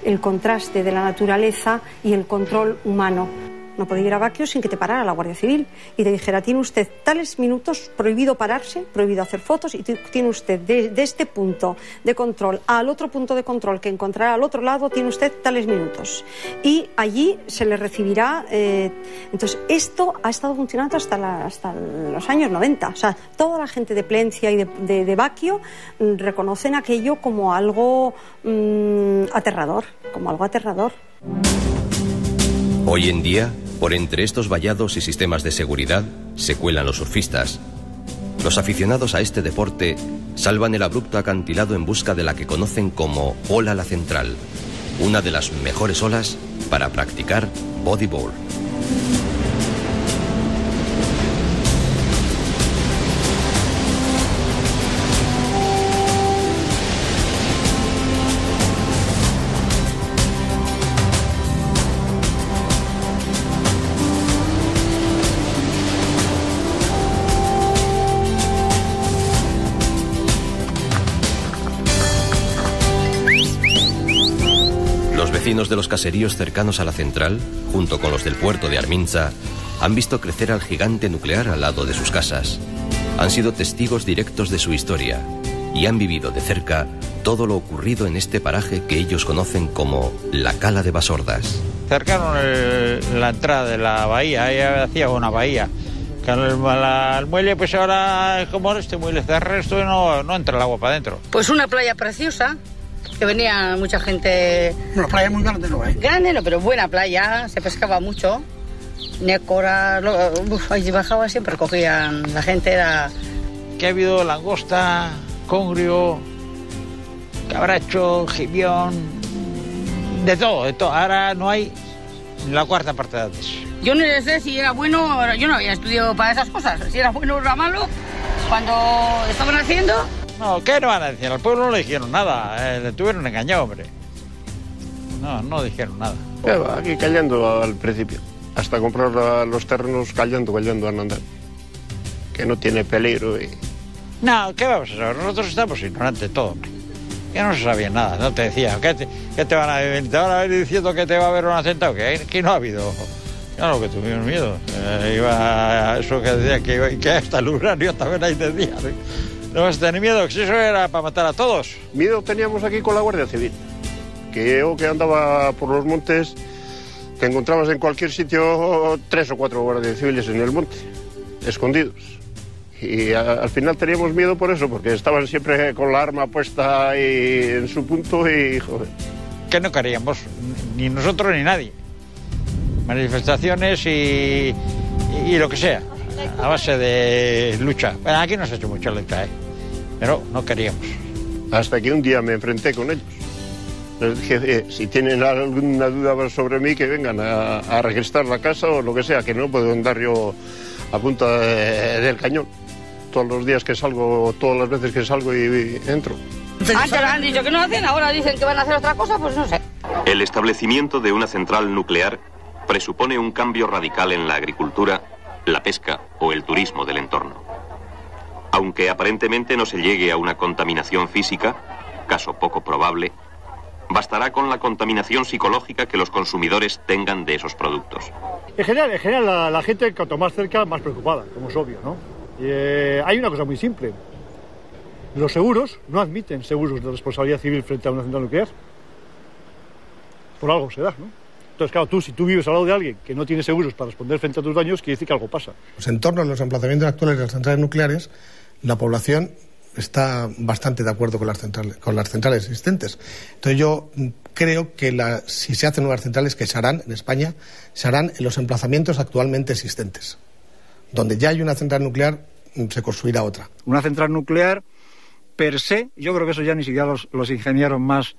S15: el contraste de la naturaleza y el control humano. No podía ir a Baquio sin que te parara la Guardia Civil y te dijera: tiene usted tales minutos, prohibido pararse, prohibido hacer fotos, y tiene usted de este punto de control al otro punto de control que encontrará al otro lado, tiene usted tales minutos. Y allí se le recibirá. Entonces, esto ha estado funcionando hasta los años 90. O sea, toda la gente de Plencia y de Baquio reconocen aquello como algo aterrador, como algo aterrador.
S1: Hoy en día, por entre estos vallados y sistemas de seguridad, se cuelan los surfistas. Los aficionados a este deporte salvan el abrupto acantilado en busca de la que conocen como Ola La Central, una de las mejores olas para practicar bodyboard. vecinos de los caseríos cercanos a la central, junto con los del puerto de Arminza, han visto crecer al gigante nuclear al lado de sus casas. Han sido testigos directos de su historia y han vivido de cerca todo lo ocurrido en este paraje que ellos conocen como la Cala de Basordas.
S21: Cercaron la entrada de la bahía, ahí hacía una bahía. El muelle, pues ahora, como este muelle cerrado, esto no entra el agua para adentro.
S22: Pues una playa preciosa, que venía mucha gente.
S3: Una playa muy grande no hay.
S22: Grande no, pero buena playa, se pescaba mucho. Nécora, ahí bajaba siempre, cogían, la gente era...
S21: Que ha habido langosta, congrio, cabracho, gibión, de todo. Ahora no hay ni la cuarta parte de antes.
S22: Yo no sé si era bueno, yo no había estudiado para esas cosas, si era bueno o era malo, cuando estaban haciendo...
S21: No, ¿qué no van a decir? Al pueblo no le dijeron nada, le tuvieron engañado, hombre. No dijeron nada.
S23: Aquí callando al principio, hasta comprar los terrenos callando a andar, que no tiene peligro y...
S21: No, ¿qué vamos a saber? Nosotros estamos ignorantes de todo, hombre. Que no se sabía nada, no te decía. ¿Qué te van a venir? ¿Te van a venir diciendo que te va a haber un atentado? Que aquí no ha habido... Claro que tuvimos miedo. Iba a eso que decía que hasta el uranio también ahí decía. No vas a tener miedo, que si eso era para matar a todos.
S23: Miedo teníamos aquí con la Guardia Civil. Que yo que andaba por los montes, te encontrabas en cualquier sitio 3 o 4 guardias civiles en el monte, escondidos. Y al final teníamos miedo por eso, porque estaban siempre con la arma puesta ahí en su punto y joder.
S21: Que no queríamos, ni nosotros ni nadie. Manifestaciones y lo que sea, a base de lucha. Bueno, aquí no se ha hecho mucha lucha, pero no queríamos.
S23: Hasta que un día me enfrenté con ellos. Les dije, si tienen alguna duda sobre mí, que vengan a registrar la casa o lo que sea, que no puedo andar yo a punta del cañón. Todos los días que salgo, todas las veces que salgo y entro.
S22: Antes han dicho que no hacen, ahora dicen que van a hacer otra cosa, pues no sé.
S11: El establecimiento de una central nuclear presupone un cambio radical en la agricultura, la pesca o el turismo del entorno. Aunque aparentemente no se llegue a una contaminación física, caso poco probable, bastará con la contaminación psicológica que los consumidores tengan de esos productos.
S4: En general la gente, cuanto más cerca, más preocupada, como es obvio, ¿no? Hay una cosa muy simple. Los seguros no admiten seguros de responsabilidad civil frente a una central nuclear. Por algo se da, ¿no? Entonces, claro, si tú vives al lado de alguien que no tiene seguros para responder frente a tus daños, quiere decir que algo pasa.
S3: Pues en torno a los emplazamientos actuales de las centrales nucleares, la población está bastante de acuerdo con las centrales existentes. Entonces yo creo que si se hacen nuevas centrales, que se harán en España, se harán en los emplazamientos actualmente existentes. Donde ya hay una central nuclear, se construirá otra.
S2: Una central nuclear, per se, yo creo que eso ya ni siquiera los ingenieros más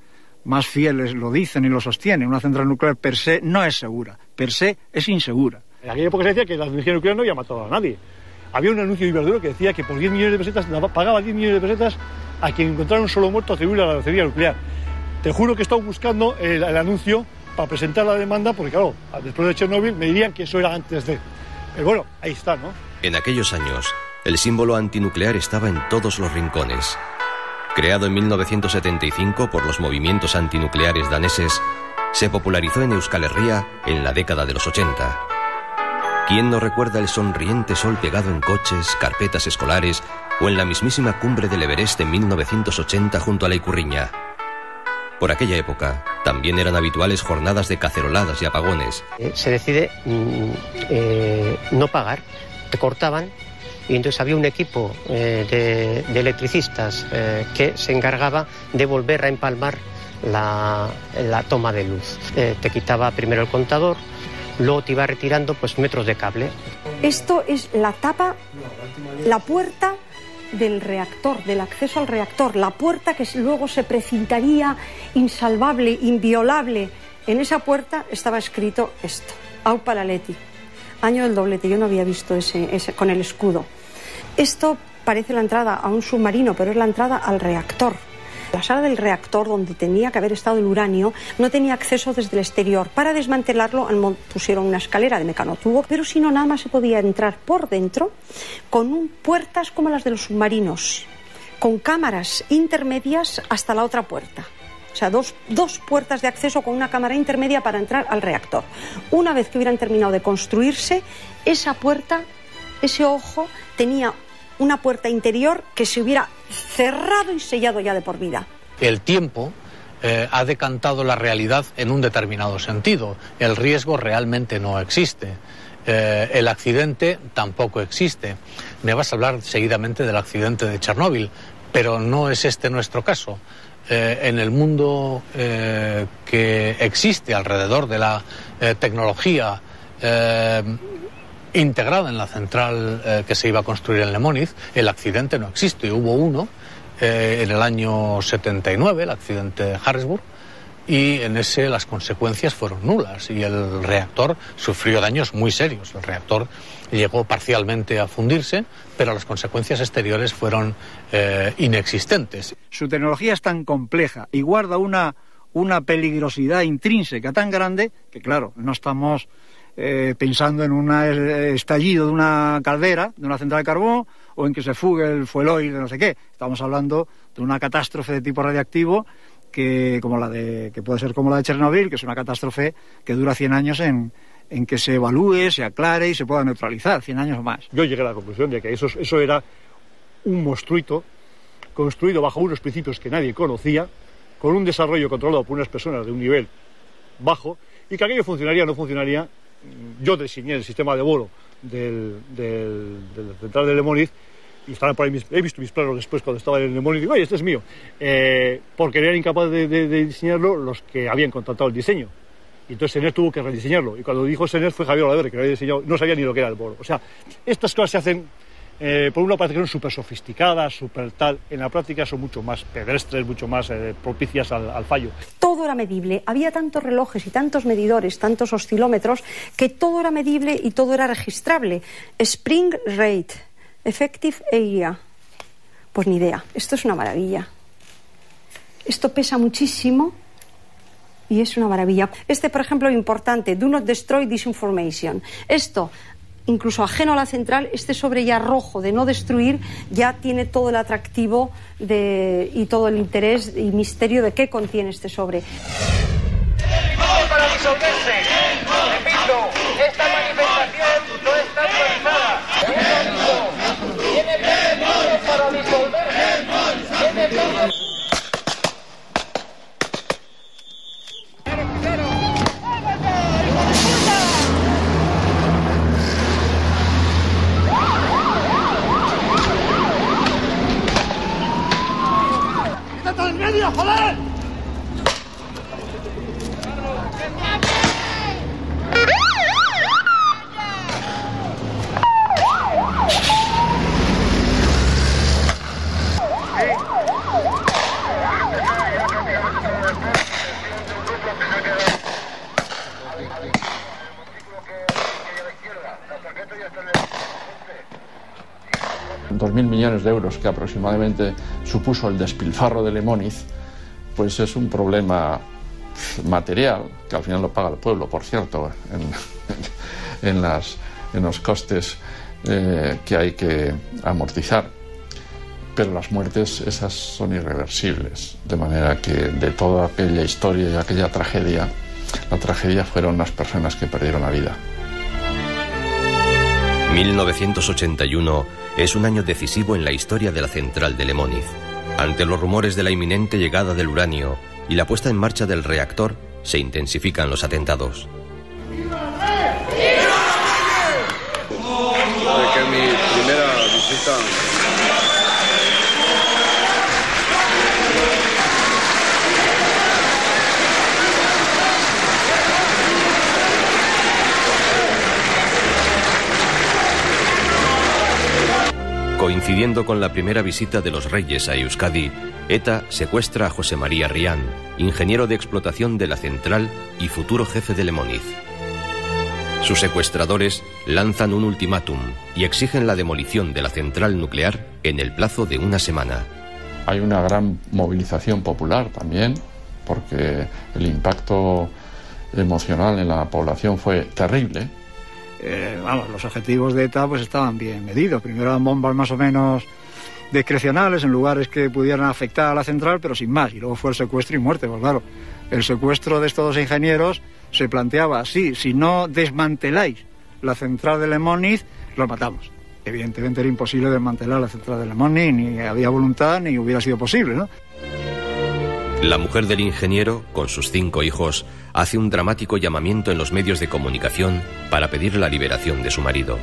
S2: fieles lo dicen y lo sostienen. Una central nuclear per se no es segura, per se es insegura.
S4: En aquella época se decía que la energía nuclear no había matado a nadie. Había un anuncio de Iberdrola que decía que por 10 millones de pesetas pagaba 10 millones de pesetas a quien encontrara un solo muerto atribuible a la energía nuclear. Te juro que he estado buscando el anuncio para presentar la demanda, porque claro, después de Chernóbil me dirían que eso era antes de... Pero bueno, ahí está, ¿no?
S1: En aquellos años, el símbolo antinuclear estaba en todos los rincones. Creado en 1975 por los movimientos antinucleares daneses, se popularizó en Euskal Herria en la década de los 80. ¿Quién no recuerda el sonriente sol pegado en coches, carpetas escolares o en la mismísima cumbre del Everest en 1980 junto a la Ikurriña? Por aquella época, también eran habituales jornadas de caceroladas y apagones.
S5: Se decide no pagar, te cortaban. Y entonces había un equipo de electricistas que se encargaba de volver a empalmar la toma de luz. Te quitaba primero el contador, luego te iba retirando pues metros de cable.
S15: Esto es la tapa, la puerta del reactor, del acceso al reactor, la puerta que luego se precintaría insalvable, inviolable. En esa puerta estaba escrito esto, Au Paraleti, año del doblete. Yo no había visto ese con el escudo. Esto parece la entrada a un submarino, pero es la entrada al reactor. La sala del reactor, donde tenía que haber estado el uranio, no tenía acceso desde el exterior. Para desmantelarlo pusieron una escalera de mecanotubo, pero si no, nada más se podía entrar por dentro con puertas como las de los submarinos, con cámaras intermedias hasta la otra puerta. O sea, dos puertas de acceso con una cámara intermedia para entrar al reactor. Una vez que hubieran terminado de construirse, esa puerta, ese ojo, tenía una puerta interior que se hubiera cerrado y sellado ya de por vida.
S7: El tiempo ha decantado la realidad en un determinado sentido. El riesgo realmente no existe. El accidente tampoco existe. Me vas a hablar seguidamente del accidente de Chernóbil, pero no es este nuestro caso. En el mundo que existe alrededor de la tecnología integrada en la central que se iba a construir en Lemóniz, el accidente no existe. Hubo uno en el año 79, el accidente de Harrisburg, y en ese las consecuencias fueron nulas y el reactor sufrió daños muy serios. El reactor llegó parcialmente a fundirse, pero las consecuencias exteriores fueron inexistentes.
S2: Su tecnología es tan compleja y guarda una peligrosidad intrínseca tan grande que, claro, no estamos pensando en un estallido de una caldera, de una central de carbón, o en que se fugue el fueloil de no sé qué. Estamos hablando de una catástrofe de tipo radiactivo que puede ser como la de Chernóbil, que es una catástrofe que dura 100 años en que se evalúe, se aclare y se pueda neutralizar, 100 años o más.
S4: Yo llegué a la conclusión de que eso era un monstruito construido bajo unos principios que nadie conocía, con un desarrollo controlado por unas personas de un nivel bajo, y que aquello funcionaría o no funcionaría. Yo diseñé el sistema de vuelo de la central de Lemóniz, y estaban por ahí, he visto mis planos después cuando estaba en Lemóniz y digo, oye, este es mío, porque eran incapaces de diseñarlo los que habían contratado el diseño. Y entonces Sener tuvo que rediseñarlo, y cuando dijo Sener fue Javier Olaverri, que lo había diseñado, no sabía ni lo que era el bolo. O sea, estas cosas se hacen por una parte que son súper sofisticadas, súper tal, en la práctica son mucho más pedestres, mucho más propicias al fallo.
S15: Todo era medible, había tantos relojes y tantos medidores, tantos oscilómetros, que todo era medible y todo era registrable. Spring rate, effective area, pues ni idea, esto es una maravilla. Esto pesa muchísimo y es una maravilla. Este, por ejemplo, importante, do not destroy this information. Esto, incluso ajeno a la central, este sobre ya rojo de no destruir ya tiene todo el atractivo y todo el interés y misterio de qué contiene este sobre.
S12: Para disolverse. Repito, esta manifestación no está autorizada. Tiene permiso para disolverse. Tiene permiso. ¡En medio, joder!
S13: $2.000 millones de euros que aproximadamente supuso el despilfarro de Lemóniz, pues es un problema material que al final lo paga el pueblo, por cierto, en los costes que hay que amortizar. Pero las muertes esas son irreversibles, de manera que de toda aquella historia y aquella tragedia, la tragedia fueron las personas que perdieron la vida.
S1: 1981 es un año decisivo en la historia de la central de Lemóniz. Ante los rumores de la inminente llegada del uranio y la puesta en marcha del reactor, se intensifican los atentados.
S8: Que mi primera visita
S1: Coincidiendo con la primera visita de los reyes a Euskadi, ETA secuestra a José María Rián, ingeniero de explotación de la central y futuro jefe de Lemóniz. Sus secuestradores lanzan un ultimátum y exigen la demolición de la central nuclear en el plazo de una semana.
S13: Hay una gran movilización popular también, porque el impacto emocional en la población fue terrible.
S2: Los objetivos de ETA pues estaban bien medidos. Primero eran bombas más o menos discrecionales en lugares que pudieran afectar a la central, pero sin más. Y luego fue el secuestro y muerte, pues claro. El secuestro de estos dos ingenieros se planteaba así: si no desmanteláis la central de Le Moniz, los matamos. Evidentemente era imposible desmantelar la central de Le Moniz, ni había voluntad ni hubiera sido posible, ¿no?
S1: La mujer del ingeniero, con sus 5 hijos, hace un dramático llamamiento en los medios de comunicación para pedir la liberación de su marido.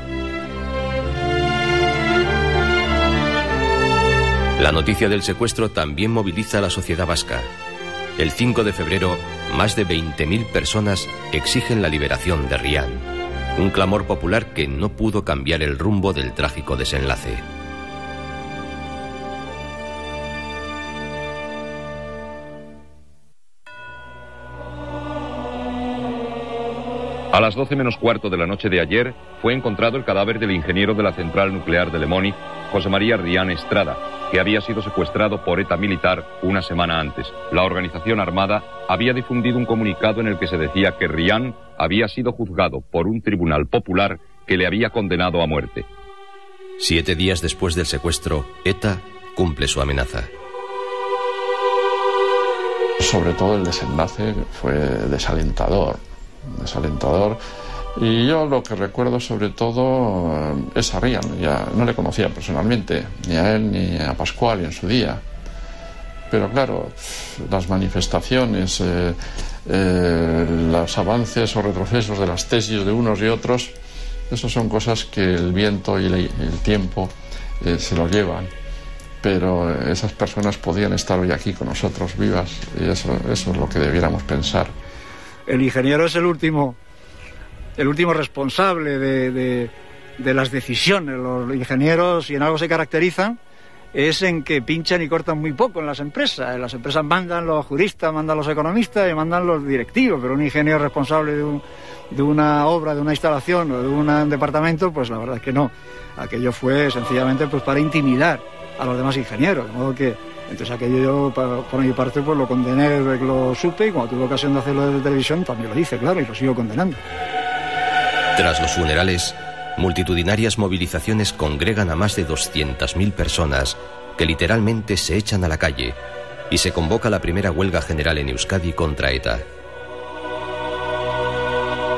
S1: La noticia del secuestro también moviliza a la sociedad vasca. El 5 de febrero, más de 20.000 personas exigen la liberación de Rian. Un clamor popular que no pudo cambiar el rumbo del trágico desenlace.
S6: A las 12 menos cuarto de la noche de ayer fue encontrado el cadáver del ingeniero de la central nuclear de Le Moniz, José María Rian Estrada, que había sido secuestrado por ETA militar una semana antes. La organización armada había difundido un comunicado en el que se decía que Rian había sido juzgado por un tribunal popular que le había condenado a muerte.
S1: 7 días después del secuestro, ETA cumple su amenaza.
S13: Sobre todo el desenlace fue desalentador. Y yo lo que recuerdo sobre todo es a Rian. Ya no le conocía personalmente, ni a él ni a Pascual en su día, pero claro, las manifestaciones, los avances o retrocesos de las tesis de unos y otros, eso son cosas que el viento y el tiempo se los llevan, pero esas personas podían estar hoy aquí con nosotros vivas, y eso es lo que debiéramos pensar.
S2: El ingeniero es el último responsable de las decisiones. Los ingenieros, si en algo se caracterizan, es en que pinchan y cortan muy poco en las empresas. En las empresas mandan los juristas, mandan los economistas y mandan los directivos, pero un ingeniero responsable de una obra, de una instalación o de un departamento, pues la verdad es que no. Aquello fue sencillamente pues para intimidar a los demás ingenieros, de modo que entonces aquello yo por mi parte pues lo condené desde que lo supe, y cuando tuve ocasión de hacerlo desde televisión también lo hice, claro, y lo sigo condenando.
S1: Tras los funerales, multitudinarias movilizaciones congregan a más de 200.000 personas que literalmente se echan a la calle, y se convoca la primera huelga general en Euskadi contra ETA.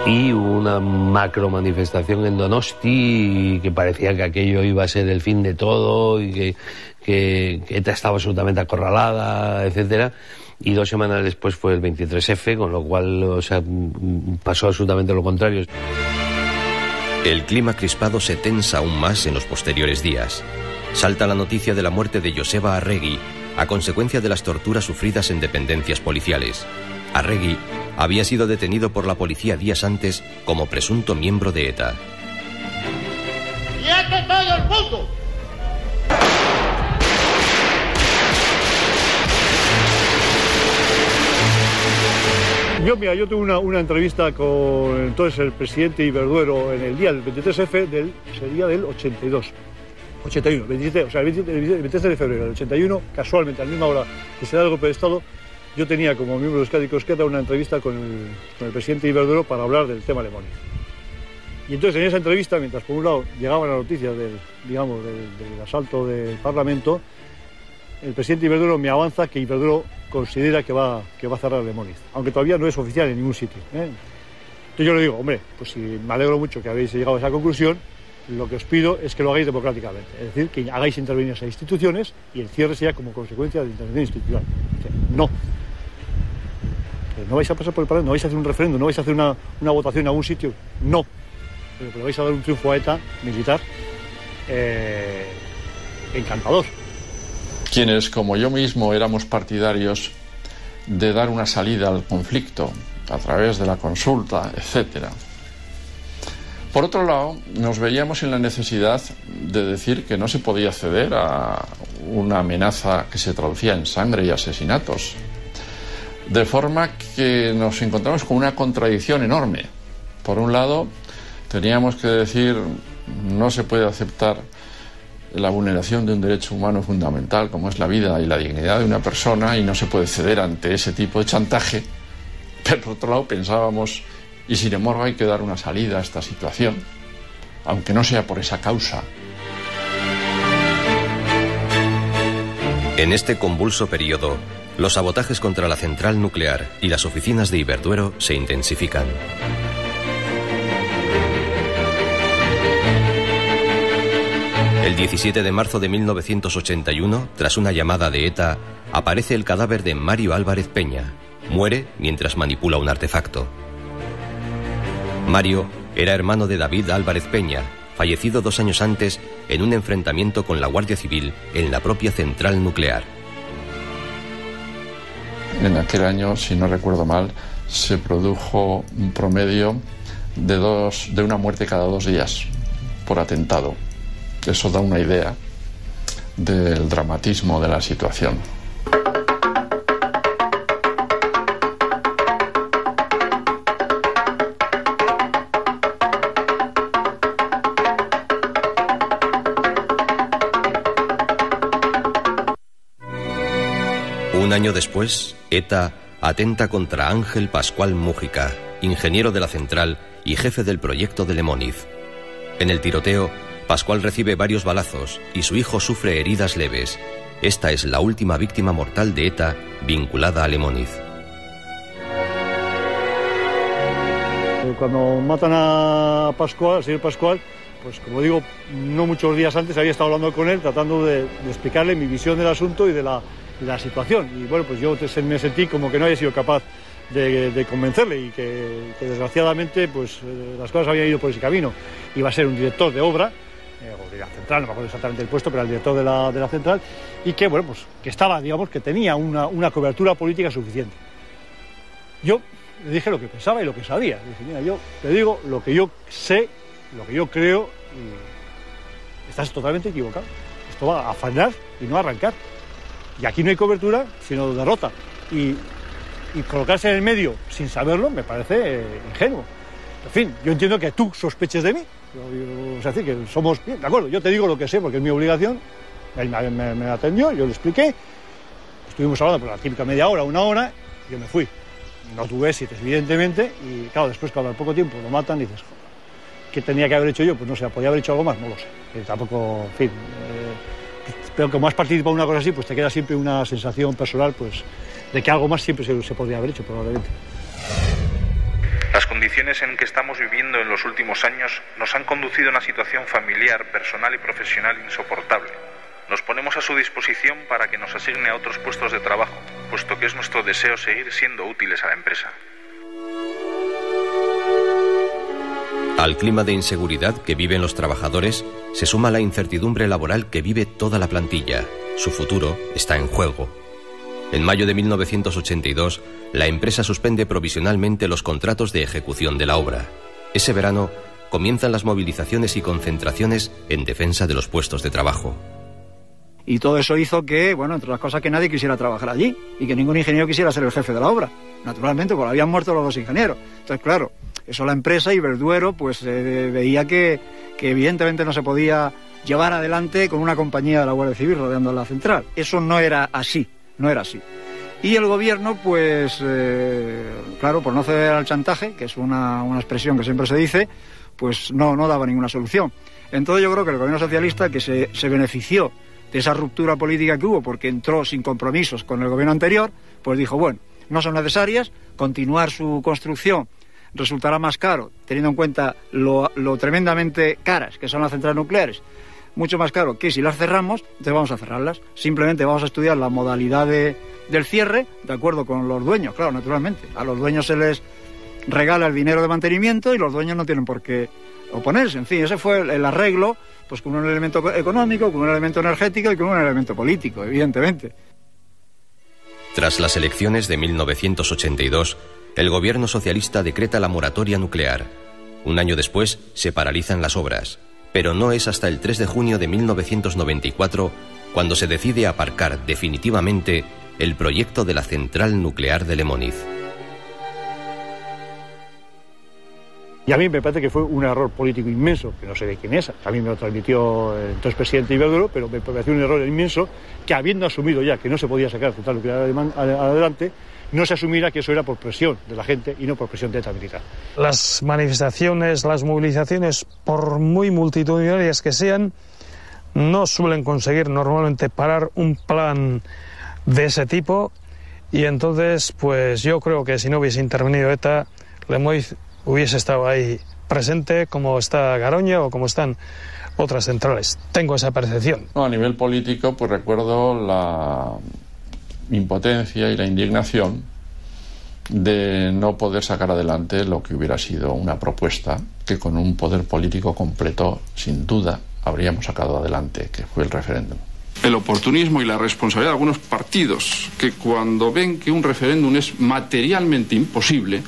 S9: Y hubo una macro manifestación en Donosti que parecía que aquello iba a ser el fin de todo y que ETA estaba absolutamente acorralada, etcétera. Y 2 semanas después fue el 23F, con lo cual, o sea, pasó absolutamente lo contrario.
S1: El clima crispado se tensa aún más en los posteriores días. Salta la noticia de la muerte de Joseba Arregui a consecuencia de las torturas sufridas en dependencias policiales. Arregui había sido detenido por la policía días antes como presunto miembro de ETA.
S12: ¡Quieto todo el mundo!
S4: Yo tuve una entrevista con entonces el presidente Iberduero en el día del 23F, sería del 81, 23, o sea, el 23 de febrero del 81, casualmente a la misma hora que se da el golpe de Estado, yo tenía como miembro de Euskadi Cosqueta una entrevista con el presidente Iberduero para hablar del tema Le Moniz. Y entonces en esa entrevista, mientras por un lado llegaban las noticias del asalto del Parlamento, el presidente Iberduero me avanza que Iberduero considera que va a cerrar Le Moniz, aunque todavía no es oficial en ningún sitio, ¿eh? Entonces yo le digo, hombre, pues si me alegro mucho que habéis llegado a esa conclusión, lo que os pido es que lo hagáis democráticamente, es decir, que hagáis intervenir esas instituciones y el cierre sea como consecuencia de la intervención institucional. Dice, no vais a pasar por el Parlamento, no vais a hacer un referéndum, no vais a hacer una votación en algún sitio, no, pero que le vais a dar un triunfo a ETA militar encantador.
S13: Quienes, como yo mismo, éramos partidarios de dar una salida al conflicto a través de la consulta, etcétera. Por otro lado, nos veíamos en la necesidad de decir que no se podía ceder a una amenaza que se traducía en sangre y asesinatos. De forma que nos encontramos con una contradicción enorme. Por un lado, teníamos que decir no se puede aceptar la vulneración de un derecho humano fundamental como es la vida y la dignidad de una persona y no se puede ceder ante ese tipo de chantaje, pero por otro lado pensábamos y sin embargo hay que dar una salida a esta situación, aunque no sea por esa causa.
S1: En este convulso periodo, los sabotajes contra la central nuclear y las oficinas de Iberduero se intensifican. El 17 de marzo de 1981, tras una llamada de ETA, aparece el cadáver de Mario Álvarez Peña. Muere mientras manipula un artefacto. Mario era hermano de David Álvarez Peña, fallecido 2 años antes en un enfrentamiento con la Guardia Civil en la propia central nuclear.
S13: En aquel año, si no recuerdo mal, se produjo un promedio de una muerte cada 2 días por atentado. Eso da una idea del dramatismo de la situación.
S1: Un año después, ETA atenta contra Ángel Pascual Mújica, ingeniero de la central y jefe del proyecto de Lemóniz. En el tiroteo, Pascual recibe varios balazos y su hijo sufre heridas leves. Esta es la última víctima mortal de ETA vinculada a Lemóniz.
S4: Cuando matan a Pascual, al señor Pascual, pues como digo, no muchos días antes había estado hablando con él, tratando de explicarle mi visión del asunto y de la situación. Y bueno, pues yo me sentí como que no había sido capaz de convencerle y que desgraciadamente pues las cosas habían ido por ese camino. Iba a ser un director de obra, o de la central, no me acuerdo exactamente el puesto, pero el director de la central, y que bueno, pues que estaba, digamos, que tenía una cobertura política suficiente. Yo le dije lo que pensaba y lo que sabía. Le dije, mira, yo te digo lo que yo sé, lo que yo creo, y estás totalmente equivocado. Esto va a frenar y no a arrancar. Y aquí no hay cobertura, sino derrota. Y colocarse en el medio sin saberlo me parece ingenuo. En fin, yo entiendo que tú sospeches de mí. O sea, que somos bien, de acuerdo, yo te digo lo que sé porque es mi obligación. Él me atendió, yo le expliqué. Estuvimos hablando por la típica media hora, 1 hora, y yo me fui. No tuve éxitos, evidentemente, y claro, después cuando al poco tiempo lo matan, dices, ¿qué tenía que haber hecho yo? Pues no sé, ¿podía haber hecho algo más? No lo sé. Tampoco, en fin... pero como has participado en una cosa así, pues te queda siempre una sensación personal, pues, de que algo más siempre se podría haber hecho, probablemente.
S14: Las condiciones en que estamos viviendo en los últimos años nos han conducido a una situación familiar, personal y profesional insoportable. Nos ponemos a su disposición para que nos asigne a otros puestos de trabajo, puesto que es nuestro deseo seguir siendo útiles a la empresa.
S1: Al clima de inseguridad que viven los trabajadores se suma la incertidumbre laboral que vive toda la plantilla. Su futuro está en juego. En mayo de 1982, la empresa suspende provisionalmente los contratos de ejecución de la obra. Ese verano comienzan las movilizaciones y concentraciones en defensa de los puestos de trabajo.
S2: Y todo eso hizo que, bueno, entre las cosas, que nadie quisiera trabajar allí y que ningún ingeniero quisiera ser el jefe de la obra. Naturalmente, porque habían muerto los 2 ingenieros. Entonces, claro, eso la empresa Iberduero pues veía que evidentemente no se podía llevar adelante con una compañía de la Guardia Civil rodeando la central. Eso no era así, no era así. Y el gobierno, pues, claro, por no ceder al chantaje, que es una expresión que siempre se dice, pues no daba ninguna solución. Entonces yo creo que el gobierno socialista, que se benefició de esa ruptura política que hubo porque entró sin compromisos con el gobierno anterior, pues dijo, bueno, no son necesarias, continuar su construcción resultará más caro, teniendo en cuenta lo tremendamente caras que son las centrales nucleares, mucho más caro que si las cerramos, entonces vamos a cerrarlas. Simplemente vamos a estudiar la modalidad del cierre, de acuerdo con los dueños, claro, naturalmente. A los dueños se les regala el dinero de mantenimiento y los dueños no tienen por qué oponerse. En fin, ese fue el arreglo, pues con un elemento económico, con un elemento energético y con un elemento político, evidentemente.
S1: Tras las elecciones de 1982, el gobierno socialista decreta la moratoria nuclear. Un año después se paralizan las obras, pero no es hasta el 3 de junio de 1994 cuando se decide aparcar definitivamente el proyecto de la central nuclear de Lemóniz.
S4: Y a mí me parece que fue un error político inmenso, que no sé de quién es, a mí me lo transmitió el entonces presidente Iberduero, pero me pareció un error inmenso que, habiendo asumido ya que no se podía sacar la central nuclear adelante, no se asumiera que eso era por presión de la gente y no por presión de ETA militar.
S16: Las manifestaciones, las movilizaciones, por muy multitudinarias que sean,
S10: no suelen conseguir normalmente parar un plan de ese tipo, y entonces pues yo creo que si no hubiese intervenido ETA, Lemoiz hubiese estado ahí presente como está Garoña o como están otras centrales. Tengo esa percepción.
S13: No, a nivel político, pues recuerdo la impotencia y la indignación de no poder sacar adelante lo que hubiera sido una propuesta que con un poder político completo, sin duda, habríamos sacado adelante, que fue el referéndum.
S16: El oportunismo y la responsabilidad de algunos partidos que cuando ven que un referéndum es materialmente imposible,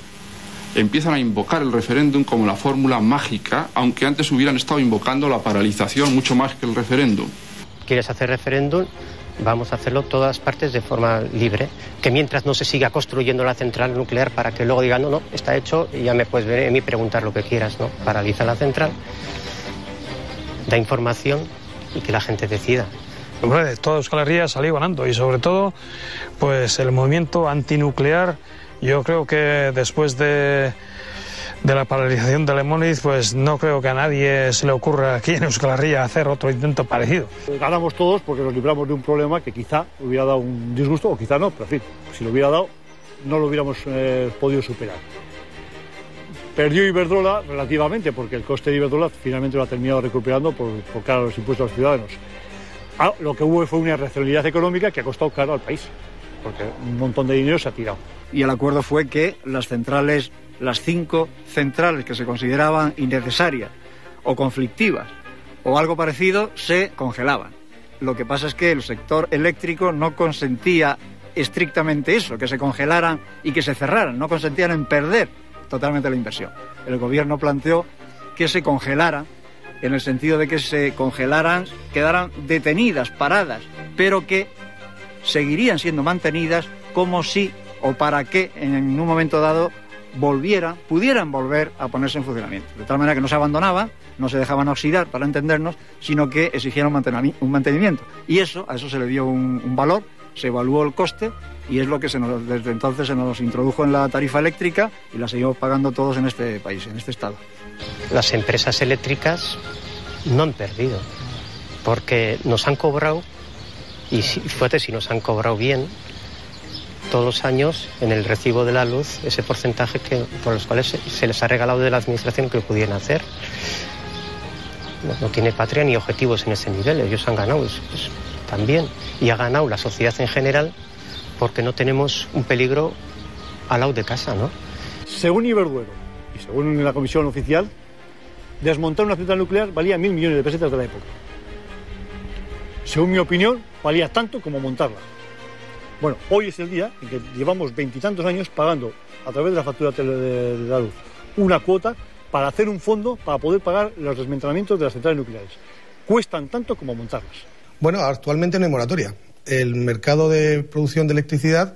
S16: empiezan a invocar el referéndum como la fórmula mágica, aunque antes hubieran estado invocando la paralización mucho más que el referéndum.
S5: ¿Quieres hacer referéndum? Vamos a hacerlo todas partes de forma libre, que mientras no se siga construyendo la central nuclear para que luego digan, no, está hecho y ya me puedes ver a mí preguntar lo que quieras, ¿no? Paraliza la central, da información y que la gente decida.
S10: Hombre, toda Euskal Herria salió ganando, y sobre todo pues el movimiento antinuclear. Yo creo que después de la paralización de Lemoiz, pues no creo que a nadie se le ocurra aquí en Euskal Herria hacer otro intento parecido.
S4: Ganamos todos porque nos libramos de un problema que quizá hubiera dado un disgusto, o quizá no, pero en fin, si lo hubiera dado, no lo hubiéramos podido superar. Perdió Iberdrola relativamente, porque el coste de Iberdrola finalmente lo ha terminado recuperando por cara a los impuestos a los ciudadanos. Lo que hubo fue una irracionalidad económica que ha costado caro al país, porque un montón de dinero se ha tirado.
S2: Y el acuerdo fue que las centrales, las 5 centrales que se consideraban innecesarias o conflictivas o algo parecido, se congelaban. Lo que pasa es que el sector eléctrico no consentía estrictamente eso, que se congelaran y que se cerraran, no consentían en perder totalmente la inversión. El gobierno planteó que se congelaran, en el sentido de que se congelaran, quedaran detenidas, paradas, pero que seguirían siendo mantenidas como si o para que en un momento dado pudieran volver a ponerse en funcionamiento. De tal manera que no se abandonaban, no se dejaban oxidar, para entendernos, sino que exigieron un mantenimiento. Y a eso se le dio un valor, se evaluó el coste, y es lo que desde entonces se nos introdujo en la tarifa eléctrica y la seguimos pagando todos en este país, en este estado.
S5: Las empresas eléctricas no han perdido, porque nos han cobrado, y fíjate si nos han cobrado bien, todos los años en el recibo de la luz ese porcentaje por los cuales se les ha regalado de la administración que pudieran hacer. No tiene patria ni objetivos en ese nivel, ellos han ganado pues, también, y ha ganado la sociedad en general porque no tenemos un peligro al lado de casa, ¿no?
S4: Según Iberdrola y según la comisión oficial, desmontar una central nuclear valía 1.000 millones de pesetas de la época. Según mi opinión, valía tanto como montarla. Bueno, hoy es el día en que llevamos 20 y tantos años pagando a través de la factura de la luz una cuota para hacer un fondo para poder pagar los desmantelamientos de las centrales nucleares. Cuestan tanto como montarlas.
S3: Bueno, actualmente no hay moratoria. El mercado de producción de electricidad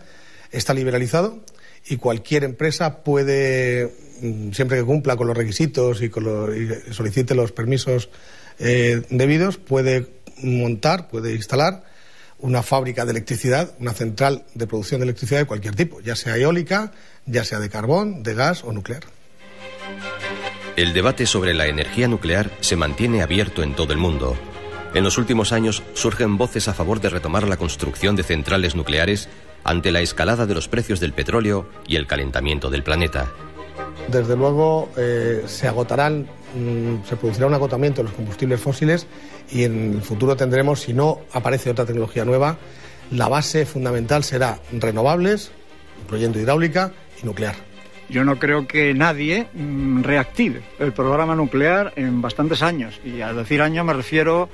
S3: está liberalizado y cualquier empresa puede, siempre que cumpla con los requisitos y solicite los permisos debidos, puede montar, puede instalar una fábrica de electricidad, una central de producción de electricidad de cualquier tipo, ya sea eólica, ya sea de carbón, de gas o nuclear.
S1: El debate sobre la energía nuclear se mantiene abierto en todo el mundo. En los últimos años surgen voces a favor de retomar la construcción de centrales nucleares ante la escalada de los precios del petróleo y el calentamiento del planeta.
S3: Desde luego se producirá un agotamiento de los combustibles fósiles y en el futuro tendremos, si no aparece otra tecnología nueva, la base fundamental será renovables, incluyendo hidráulica y nuclear.
S2: Yo no creo que nadie reactive el programa nuclear en bastantes años, y al decir años me refiero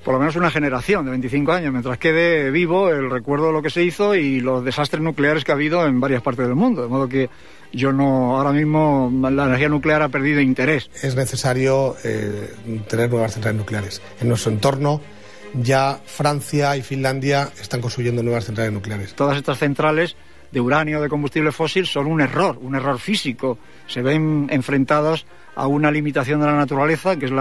S2: por lo menos una generación de 25 años, mientras quede vivo el recuerdo de lo que se hizo y los desastres nucleares que ha habido en varias partes del mundo. De modo que yo no, ahora mismo la energía nuclear ha perdido interés.
S3: Es necesario tener nuevas centrales nucleares. En nuestro entorno ya Francia y Finlandia están construyendo nuevas centrales nucleares.
S2: Todas estas centrales de uranio, de combustible fósil, son un error físico. Se ven enfrentados a una limitación de la naturaleza, que son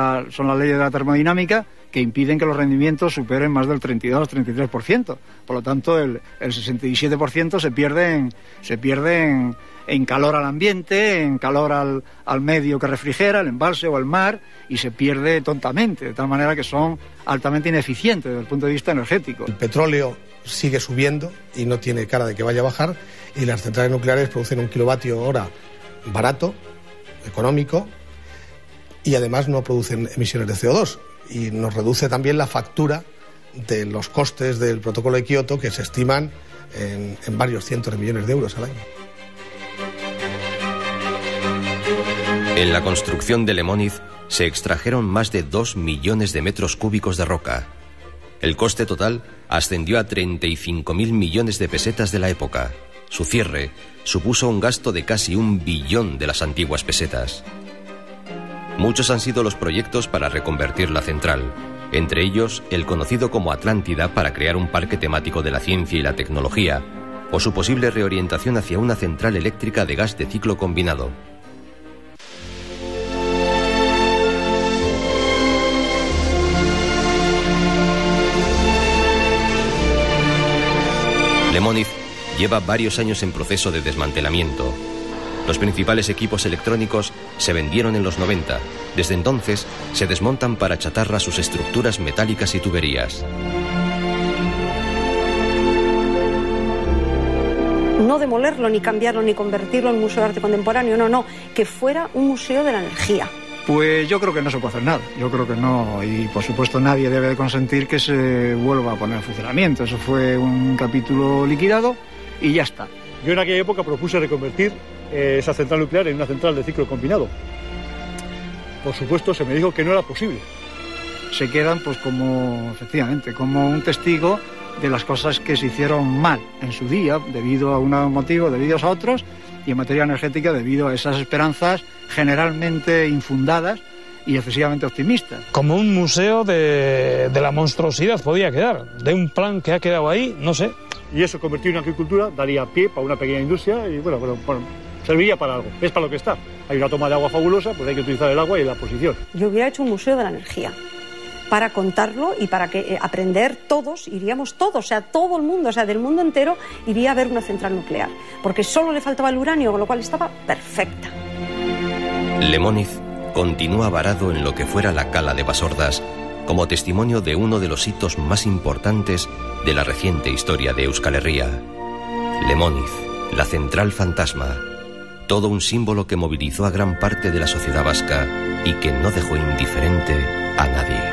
S2: las leyes de la termodinámica, que impiden que los rendimientos superen más del 32-33%. Por lo tanto, el 67% se pierden en calor al ambiente, en calor al medio que refrigera, el embalse o el mar, y se pierde tontamente, de tal manera que son altamente ineficientes desde el punto de vista energético.
S3: El petróleo sigue subiendo y no tiene cara de que vaya a bajar, y las centrales nucleares producen 1 kilovatio hora barato, económico, y además no producen emisiones de CO2, y nos reduce también la factura de los costes del protocolo de Kioto, que se estiman en varios cientos de millones de euros al año.
S1: En la construcción de Lemóniz se extrajeron más de 2 millones de metros cúbicos de roca. El coste total ascendió a 35.000 millones de pesetas de la época. Su cierre supuso un gasto de casi 1 billón de las antiguas pesetas. Muchos han sido los proyectos para reconvertir la central, entre ellos el conocido como Atlántida para crear un parque temático de la ciencia y la tecnología, o su posible reorientación hacia una central eléctrica de gas de ciclo combinado. Lemóniz lleva varios años en proceso de desmantelamiento. Los principales equipos electrónicos se vendieron en los 90. Desde entonces se desmontan para chatarra sus estructuras metálicas y tuberías.
S15: No demolerlo, ni cambiarlo, ni convertirlo en museo de arte contemporáneo, no, que fuera un museo de la energía.
S2: Pues yo creo que no se puede hacer nada, yo creo que no, y por supuesto nadie debe de consentir que se vuelva a poner en funcionamiento. Eso fue un capítulo liquidado y ya está.
S4: Yo en aquella época propuse reconvertir esa central nuclear en una central de ciclo combinado. Por supuesto se me dijo que no era posible.
S2: Se quedan pues como, efectivamente, como un testigo de las cosas que se hicieron mal en su día, debido a un motivo, debido a otros, y en materia energética debido a esas esperanzas generalmente infundadas y excesivamente optimistas.
S10: Como un museo de la monstruosidad podía quedar, de un plan que ha quedado ahí, no sé.
S4: Y eso convertido en agricultura daría pie para una pequeña industria y bueno, serviría para algo. Es para lo que está. Hay una toma de agua fabulosa, pues hay que utilizar el agua y la posición.
S15: Yo hubiera hecho un museo de la energía para contarlo y para que aprender todos, iríamos todos, o sea, todo el mundo, o sea, del mundo entero iría a ver una central nuclear, porque solo le faltaba el uranio, con lo cual estaba perfecta.
S1: Lemóniz continúa varado en lo que fuera la cala de Basordas como testimonio de uno de los hitos más importantes de la reciente historia de Euskal Herria. Lemóniz, la central fantasma, todo un símbolo que movilizó a gran parte de la sociedad vasca y que no dejó indiferente a nadie.